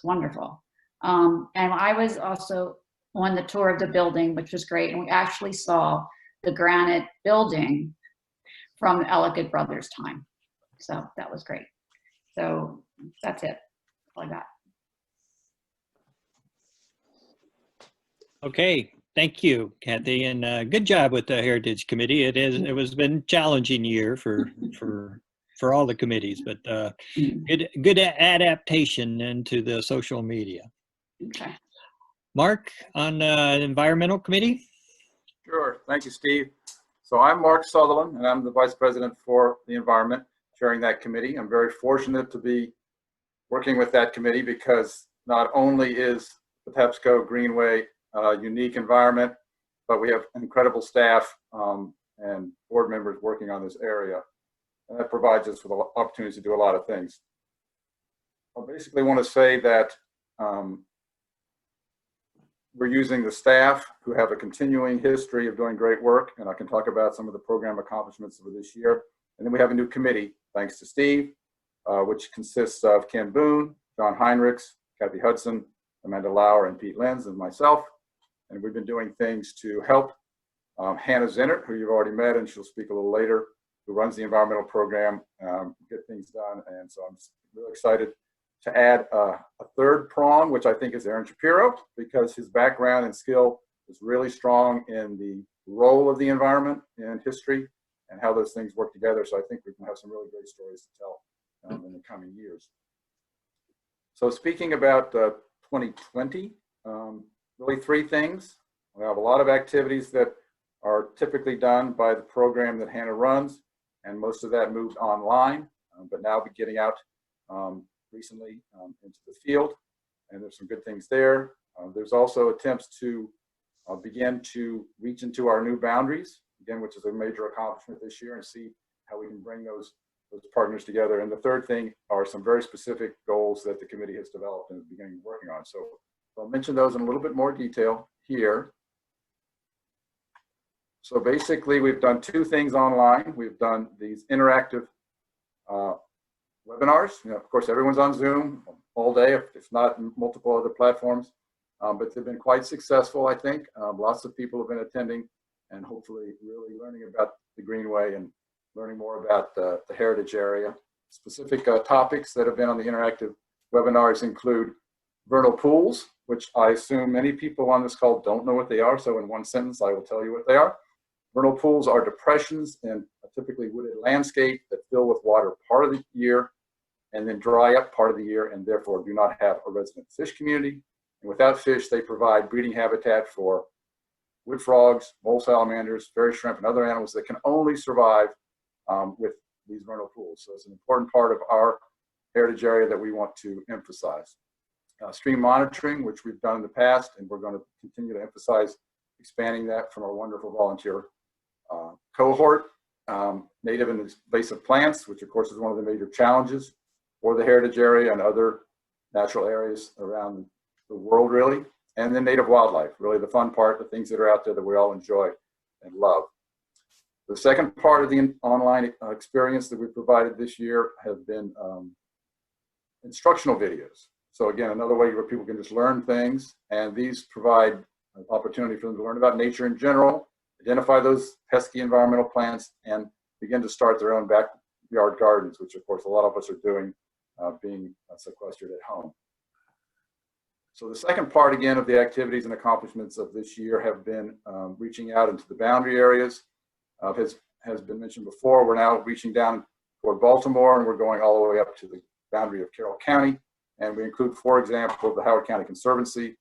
wonderful. And I was also on the tour of the building, which was great. And we actually saw the granite building from Ellicott Brothers' time. So that was great. So that's it. All I got. Okay, thank you, Kathy, and good job with the Heritage Committee. It was been challenging year for all the committees, but good adaptation into the social media. Okay. Mark, on Environmental Committee? Sure. Thank you, Steve. So I'm Mark Sutherland, and I'm the Vice President for the Environment, chairing that committee. I'm very fortunate to be working with that committee because not only is the Pepsico Greenway a unique environment, but we have incredible staff and board members working on this area. And that provides us with opportunities to do a lot of things. I basically want to say that we're using the staff who have a continuing history of doing great work, and I can talk about some of the program accomplishments for this year. And then we have a new committee, thanks to Steve, which consists of Ken Boone, John Heinrichs, Kathy Hudson, Amanda Lauer, and Pete Lenz, and myself. And we've been doing things to help Hannah Zinnert, who you've already met, and she'll speak a little later, who runs the environmental program, get things done. And so I'm really excited to add a third prong, which I think is Aaron Shapiro, because his background and skill is really strong in the role of the environment in history and how those things work together. So I think we can have some really great stories to tell in the coming years. So speaking about 2020, really three things. We have a lot of activities that are typically done by the program that Hannah runs, and most of that moved online, but now we're getting out recently into the field, and there's some good things there. There's also attempts to begin to reach into our new boundaries, again, which is a major accomplishment this year, and see how we can bring those partners together. And the third thing are some very specific goals that the committee has developed and is beginning working on. So I'll mention those in a little bit more detail here. So basically, we've done two things online. We've done these interactive webinars. You know, of course, everyone's on Zoom all day, if not multiple other platforms, but they've been quite successful, I think. Lots of people have been attending and hopefully really learning about the Greenway and learning more about the heritage area. Specific topics that have been on the interactive webinars include vernal pools, which I assume many people on this call don't know what they are. So in one sentence, I will tell you what they are. Vernal pools are depressions in a typically wooded landscape that fill with water part of the year and then dry up part of the year, and therefore do not have a resident fish community. And without fish, they provide breeding habitat for wood frogs, mole salamanders, fairy shrimp, and other animals that can only survive with these vernal pools. So it's an important part of our heritage area that we want to emphasize. Stream monitoring, which we've done in the past, and we're going to continue to emphasize expanding that from our wonderful volunteer cohort. Native and invasive plants, which of course is one of the major challenges for the heritage area and other natural areas around the world, really. And then native wildlife, really the fun part, the things that are out there that we all enjoy and love. The second part of the online experience that we provided this year have been instructional videos. So again, another way where people can just learn things, and these provide an opportunity for them to learn about nature in general, identify those pesky environmental plants, and begin to start their own backyard gardens, which of course a lot of us are doing, being sequestered at home. So the second part, again, of the activities and accomplishments of this year have been reaching out into the boundary areas. Has been mentioned before, we're now reaching down toward Baltimore, and we're going all the way up to the boundary of Carroll County. And we include, for example, the Howard County Conservancy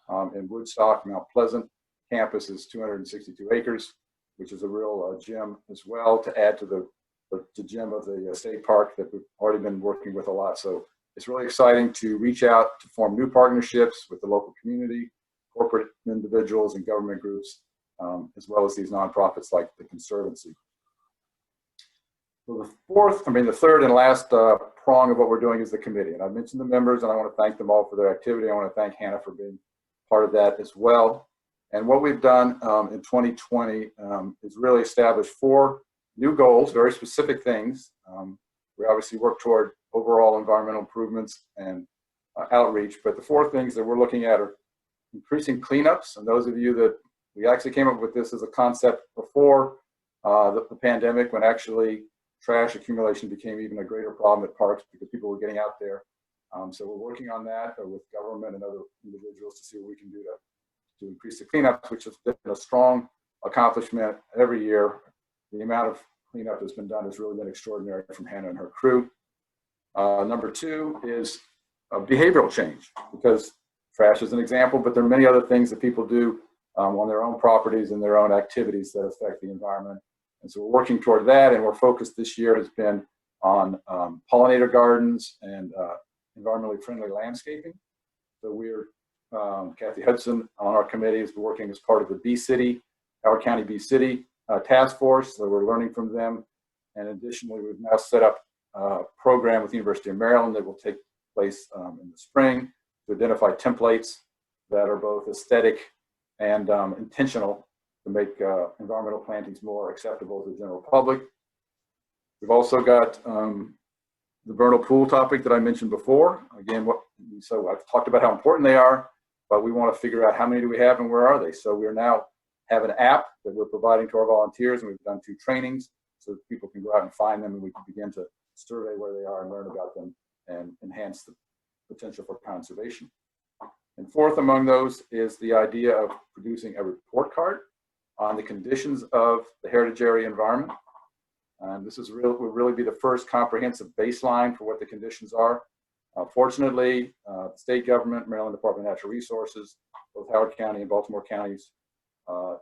in Woodstock. Mount Pleasant campus is 262 acres, which is a real gem as well, to add to the gem of the state park that we've already been working with a lot. So it's really exciting to reach out to form new partnerships with the local community, corporate individuals, and government groups, as well as these nonprofits like the Conservancy. So the third and last prong of what we're doing is the committee. And I mentioned the members, and I want to thank them all for their activity. I want to thank Hannah for being part of that as well. And what we've done in 2020 is really establish 4 new goals, very specific things. We obviously work toward overall environmental improvements and outreach. But the 4 things that we're looking at are increasing cleanups. And those of you that we actually came up with this as a concept before the pandemic, when actually trash accumulation became even a greater problem at parks because people were getting out there. So we're working on that with government and other individuals to see what we can do to increase the cleanups, which has been a strong accomplishment every year. The amount of cleanup that's been done has really been extraordinary from Hannah and her crew. Number 2 is behavioral change, because trash is an example, but there are many other things that people do on their own properties and their own activities that affect the environment. And so we're working toward that, and we're focused this year has been on pollinator gardens and environmentally friendly landscaping. So we're, Kathy Hudson on our committee is working as part of the B-City, Howard County B-City task force, so we're learning from them. And additionally, we've now set up a program with the University of Maryland that will take place in the spring to identify templates that are both aesthetic and intentional to make environmental plantings more acceptable to the general public. We've also got the vernal pool topic that I mentioned before. Again, so I've talked about how important they are, but we want to figure out how many do we have and where are they. So we're now have an app that we're providing to our volunteers, and we've done 2 trainings so that people can go out and find them, and we can begin to survey where they are and learn about them and enhance the potential for conservation. And 4th among those is the idea of producing a report card on the conditions of the heritage area environment. This will really be the first comprehensive baseline for what the conditions are. Fortunately, the state government, Maryland Department of Natural Resources, both Howard County and Baltimore County's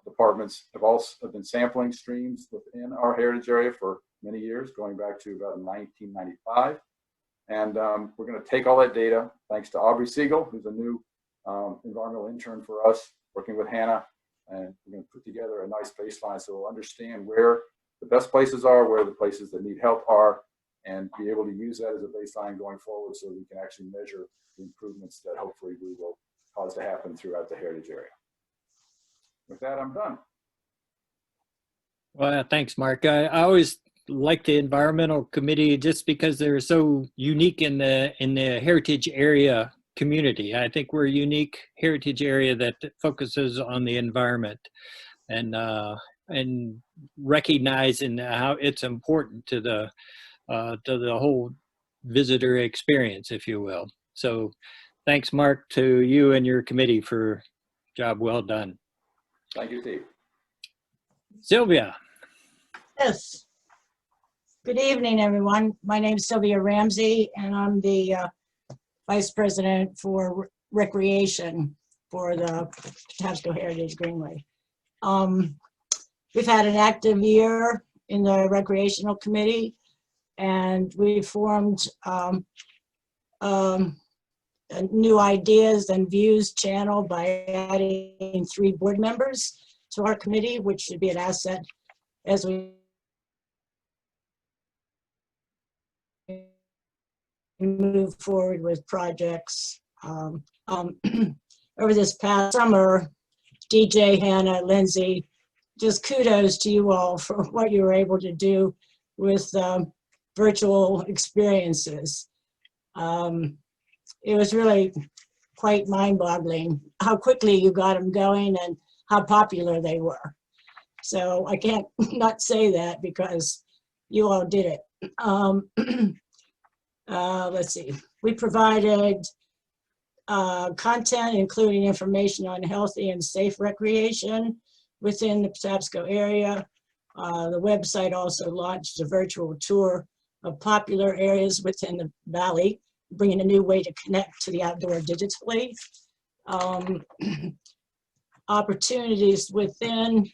departments have been sampling streams within our heritage area for many years, going back to about 1995. And we're going to take all that data, thanks to Aubrey Siegel, who's a new environmental intern for us, working with Hannah, and we're going to put together a nice baseline so we'll understand where the best places are, where the places that need help are, and be able to use that as a baseline going forward so we can actually measure the improvements that hopefully we will cause to happen throughout the heritage area. With that, I'm done. Well, thanks, Mark. I always like the environmental committee just because they're so unique in the heritage area community. I think we're a unique heritage area that focuses on the environment and recognizing how it's important to the whole visitor experience, if you will. So thanks, Mark, to you and your committee for a job well done. Thank you, Steve. Sylvia. Yes. Good evening, everyone. My name is Sylvia Ramsey, and I'm the Vice President for Recreation for the Patapsco Heritage Greenway. We've had an active year in the Recreational Committee, and we formed a new ideas and views channel by adding 3 board members to our committee, which should be an asset as we move forward with projects. Over this past summer, DJ, Hannah, Lindsay, just kudos to you all for what you were able to do with virtual experiences. It was really quite mind-boggling how quickly you got them going and how popular they were. So I can't not say that because you all did it. Let's see, we provided content including information on healthy and safe recreation within the Patapsco area. The website also launched a virtual tour of popular areas within the valley, bringing a new way to connect to the outdoor digitally. Opportunities within,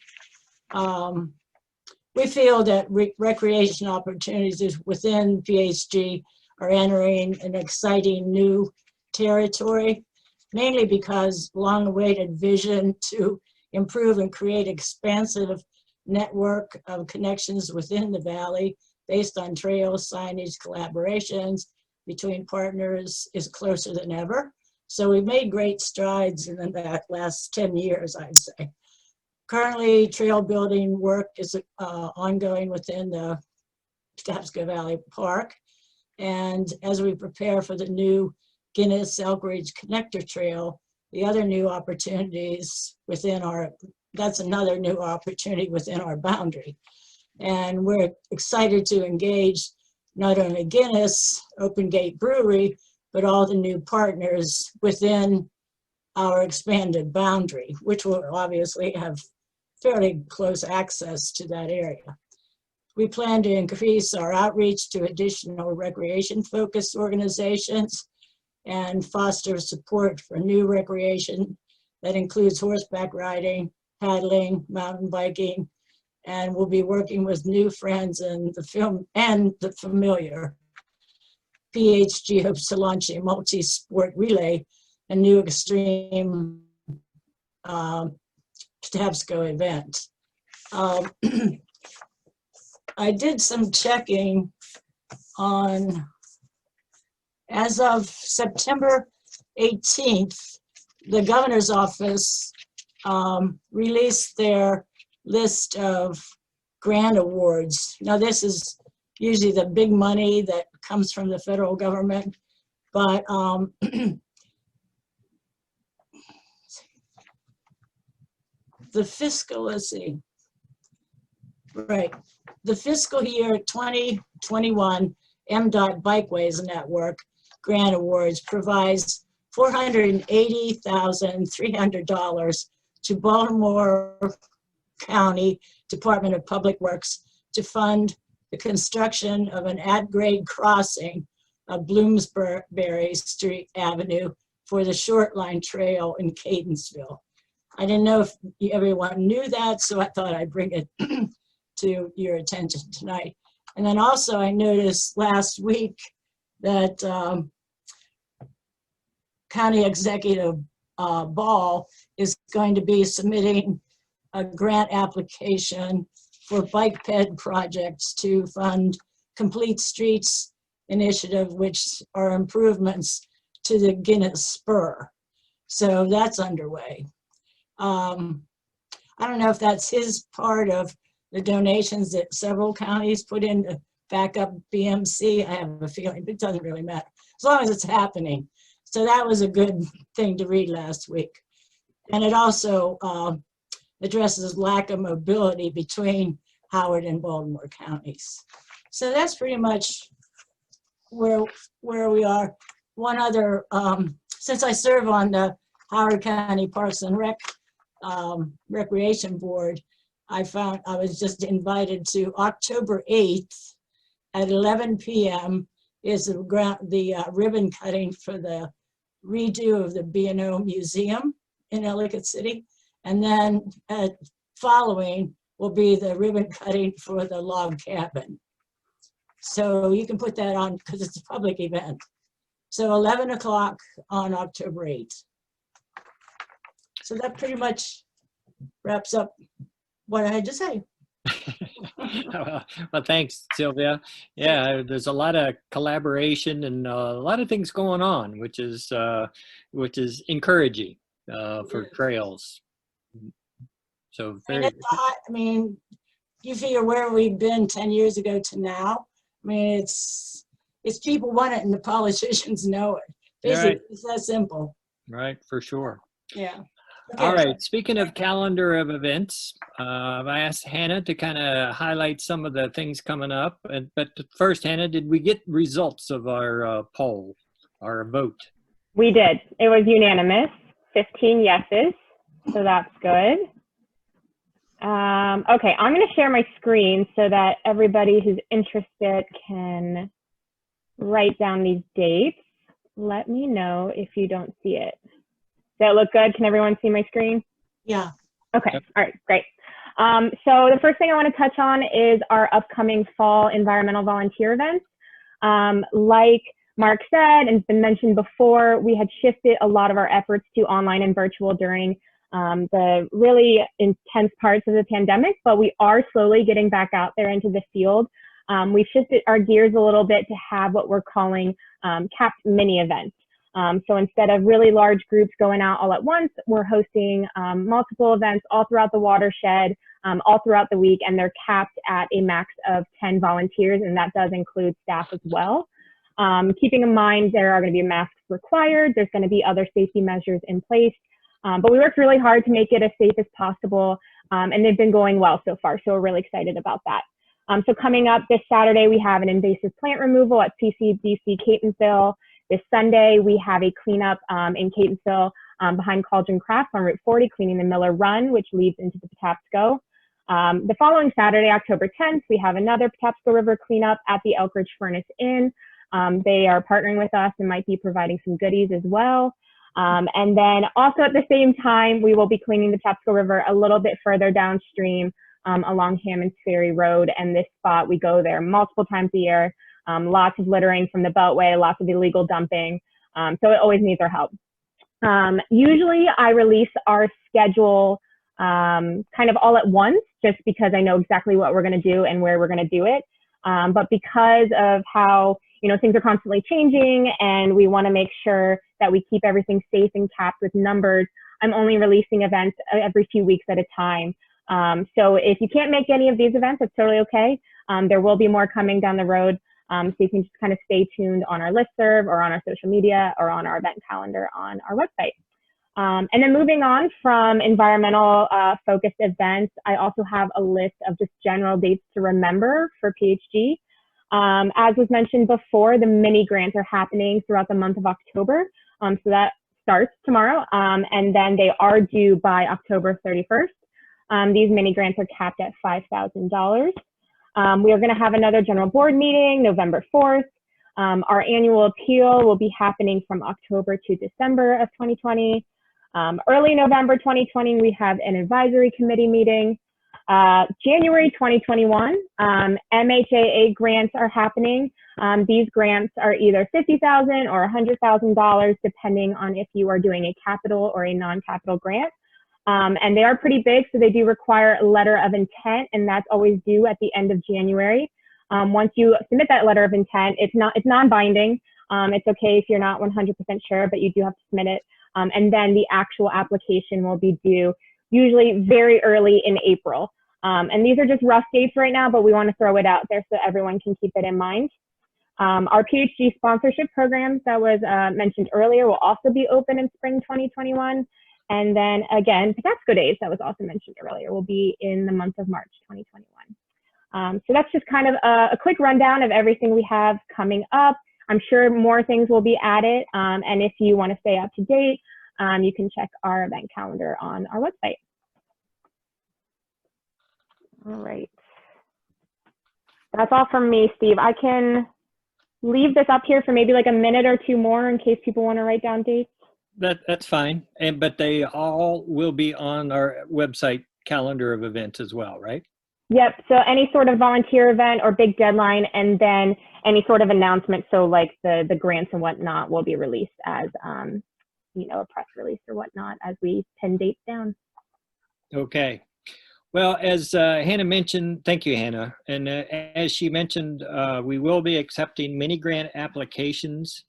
we feel that recreation opportunities within PHG are entering an exciting new territory, mainly because long-awaited vision to improve and create expansive network of connections within the valley based on trails, signage, collaborations between partners is closer than ever. So we've made great strides in the last 10 years, I'd say. Currently, trail building work is ongoing within the Patapsco Valley Park. And as we prepare for the new Guinness Elk Ridge Connector Trail, the other new opportunities within that's another new opportunity within our boundary. And we're excited to engage not only Guinness, Open Gate Brewery, but all the new partners within our expanded boundary, which will obviously have fairly close access to that area. We plan to increase our outreach to additional recreation-focused organizations and foster support for new recreation that includes horseback riding, paddling, mountain biking, and we'll be working with new friends in the film and the familiar. PHG hopes to launch a multi-sport relay, a new extreme Tabsco event. I did some checking on, as of September 18th, the governor's office released their list of grant awards. Now, this is usually the big money that comes from the federal government, but the fiscal, let's see, right, the fiscal year 2021 MDOT Bikeways Network grant awards provides $480,300 to Baltimore County Department of Public Works to fund the construction of an at-grade crossing of Bloomsbury Street Avenue for the Short Line Trail in Catonsville. I didn't know if everyone knew that, so I thought I'd bring it to your attention tonight. And then also I noticed last week that County Executive Ball is going to be submitting a grant application for bike ped projects to fund Complete Streets initiative, which are improvements to the Guinness Spur. So that's underway. I don't know if that's his part of the donations that several counties put in to back up BMC. I have a feeling, but it doesn't really matter, as long as it's happening. So that was a good thing to read last week. And it also addresses lack of mobility between Howard and Baltimore counties. So that's pretty much where we are. One other, since I serve on the Howard County Parks and Recreation Board, I was just invited to October 8th at 11 p.m. is the ribbon cutting for the redo of the B&O Museum in Ellicott City. And then following will be the ribbon cutting for the log cabin. So you can put that on because it's a public event. So 11 o'clock on October 8th. So that pretty much wraps up what I had to say. Well, thanks, Sylvia. Yeah, there's a lot of collaboration and a lot of things going on, which is encouraging for trails. So very. I mean, you figure where we've been 10 years ago to now. I mean, it's people want it and the politicians know it. Basically, right. It's that simple. Right, for sure. Yeah. Okay. All right, speaking of calendar of events, I asked Hannah to kind of highlight some of the things coming up. But first, Hannah, did we get results of our poll, our vote? We did. It was unanimous, 15 yeses, so that's good. Okay, I'm going to share my screen so that everybody who's interested can write down these dates. Let me know if you don't see it. Does that look good? Can everyone see my screen? Yeah. Okay, yep. All right, great. So the first thing I want to touch on is our upcoming fall environmental volunteer events. Like Mark said, and it's been mentioned before, we had shifted a lot of our efforts to online and virtual during the really intense parts of the pandemic, but we are slowly getting back out there into the field. We've shifted our gears a little bit to have what we're calling capped mini events. So instead of really large groups going out all at once, we're hosting multiple events all throughout the watershed, all throughout the week, and they're capped at a max of 10 volunteers, and that does include staff as well. Keeping in mind there are going to be masks required, there's going to be other safety measures in place, but we worked really hard to make it as safe as possible, and they've been going well so far, so we're really excited about that. So coming up this Saturday, we have an invasive plant removal at CCBC Catonsville. This Sunday, we have a cleanup in Catonsville behind Cauldron Crafts on Route 40, cleaning the Miller Run, which leads into the Patapsco. The following Saturday, October 10th, we have another Patapsco River cleanup at the Elk Ridge Furnace Inn. They are partnering with us and might be providing some goodies as well. And then also at the same time, we will be cleaning the Patapsco River a little bit further downstream along Hammond's Ferry Road. And this spot, we go there multiple times a year. Lots of littering from the Beltway, lots of illegal dumping. So it always needs our help. Usually I release our schedule kind of all at once, just because I know exactly what we're going to do and where we're going to do it. But because of how, you know, things are constantly changing and we want to make sure that we keep everything safe and capped with numbers, I'm only releasing events every few weeks at a time. So if you can't make any of these events, it's totally okay. There will be more coming down the road. So you can just kind of stay tuned on our listserv or on our social media or on our event calendar on our website. And then moving on from environmental focused events, I also have a list of just general dates to remember for PHG. As was mentioned before, the mini grants are happening throughout the month of October. So that starts tomorrow, and then they are due by October 31st. These mini grants are capped at $5,000. We are going to have another general board meeting November 4th. Our annual appeal will be happening from October to December of 2020. Early November 2020, we have an advisory committee meeting. January 2021, MHAA grants are happening. These grants are either $50,000 or $100,000, depending on if you are doing a capital or a non-capital grant. And they are pretty big, so they do require a letter of intent, and that's always due at the end of January. Once you submit that letter of intent, it's non-binding. It's okay if you're not 100% sure, but you do have to submit it. And then the actual application will be due usually very early in April. And these are just rough dates right now, but we want to throw it out there so everyone can keep it in mind. Our PhD sponsorship programs that was mentioned earlier will also be open in spring 2021. And then again, Patapsco Days that was also mentioned earlier will be in the month of March 2021. So that's just kind of a quick rundown of everything we have coming up. I'm sure more things will be added. And if you want to stay up to date, you can check our event calendar on our website. All right. That's all from me, Steve. I can leave this up here for maybe like a minute or two more in case people want to write down dates. That's fine. But they all will be on our website calendar of events as well, right? Yep. So any sort of volunteer event or big deadline, and then any sort of announcement. So like the grants and whatnot will be released as, you know, a press release or whatnot as we pin dates down. Okay. Well, as Hannah mentioned, thank you, Hannah. And as she mentioned, we will be accepting mini grant applications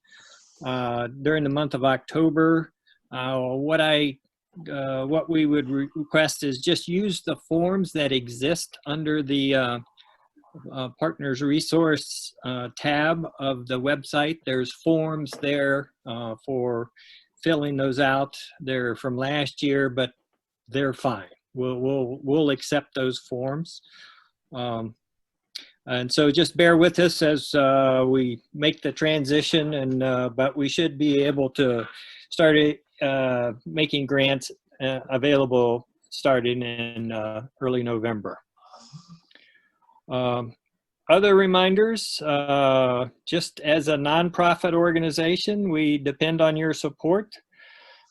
during the month of October. What we would request is just use the forms that exist under the Partners Resource tab of the website. There's forms there for filling those out. They're from last year, but they're fine. We'll accept those forms. And so just bear with us as we make the transition, and but we should be able to start making grants available starting in early November. Other reminders, just as a nonprofit organization, we depend on your support.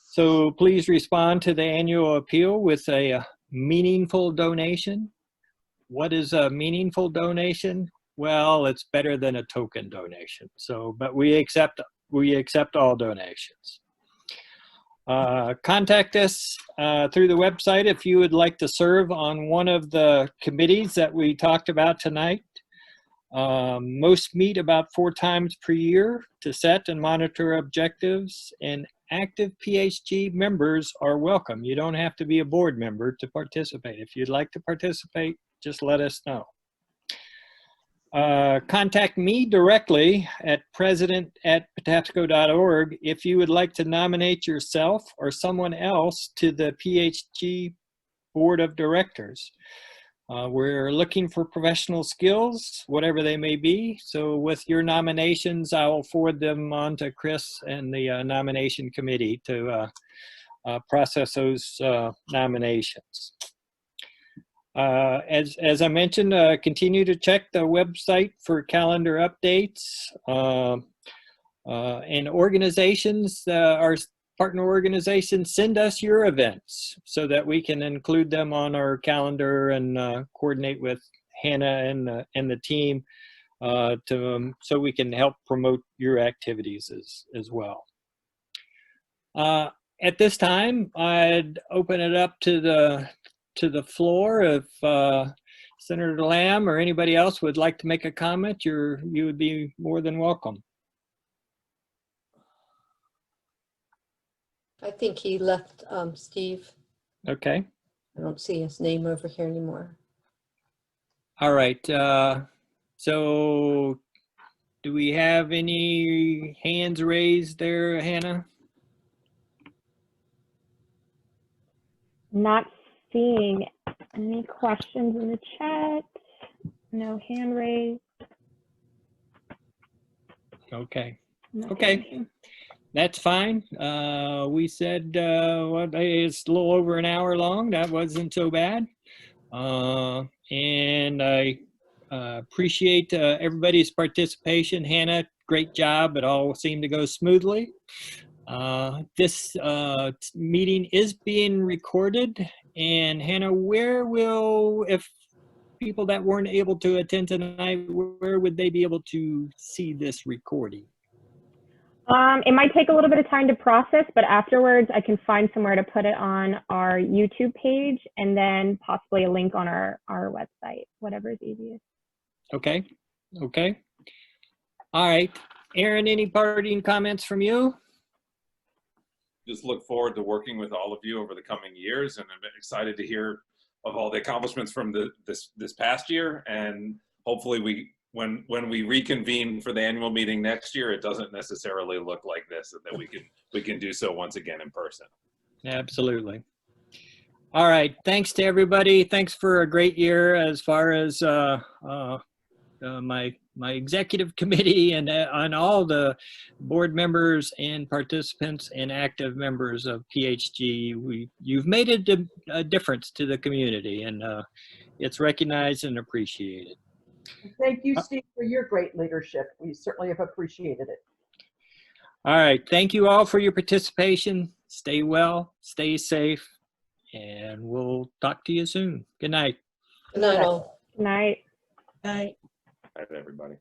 So please respond to the annual appeal with a meaningful donation. What is a meaningful donation? Well, it's better than a token donation. So, but we accept all donations. Contact us through the website if you would like to serve on one of the committees that we talked about tonight. Most meet about 4 times per year to set and monitor objectives, and active PHG members are welcome. You don't have to be a board member to participate. If you'd like to participate, just let us know. contact me directly at president@patapsco.org if you would like to nominate yourself or someone else to the PHG Board of Directors. We're looking for professional skills, whatever they may be. So with your nominations, I will forward them on to Chris and the nomination committee to process those nominations. As I mentioned, continue to check the website for calendar updates. And organizations, our partner organizations, send us your events so that we can include them on our calendar and coordinate with Hannah and the team so we can help promote your activities as well. At this time, I'd open it up to the floor. If Senator Lamb or anybody else would like to make a comment, you would be more than welcome. I think he left, Steve. Okay. I don't see his name over here anymore. All right. So do we have any hands raised there, Hannah? Not seeing any questions in the chat. No hand raised. Okay. No Okay. hand. That's fine. We said it's a little over an hour long. That wasn't so bad. And I appreciate everybody's participation. Hannah, great job. It all seemed to go smoothly. This meeting is being recorded. And Hannah, if people that weren't able to attend tonight, where would they be able to see this recording? It might take a little bit of time to process, but afterwards I can find somewhere to put it on our YouTube page and then possibly a link on our website, whatever is easiest. Okay. Okay. All right. Aaron, any parting comments from you? Just look forward to working with all of you over the coming years, and I'm excited to hear of all the accomplishments from this past year, and hopefully when we reconvene for the annual meeting next year, it doesn't necessarily look like this, and that we can do so once again in person. Absolutely. All right. Thanks to everybody. Thanks for a great year as far as my executive committee and all the board members and participants and active members of PHG. You've made a difference to the community, and it's recognized and appreciated. Thank you, Steve, for your great leadership. We certainly have appreciated it. All right. Thank you all for your participation. Stay well, stay safe, and we'll talk to you soon. Good night. Good night, all. Good night. Right. All right, everybody.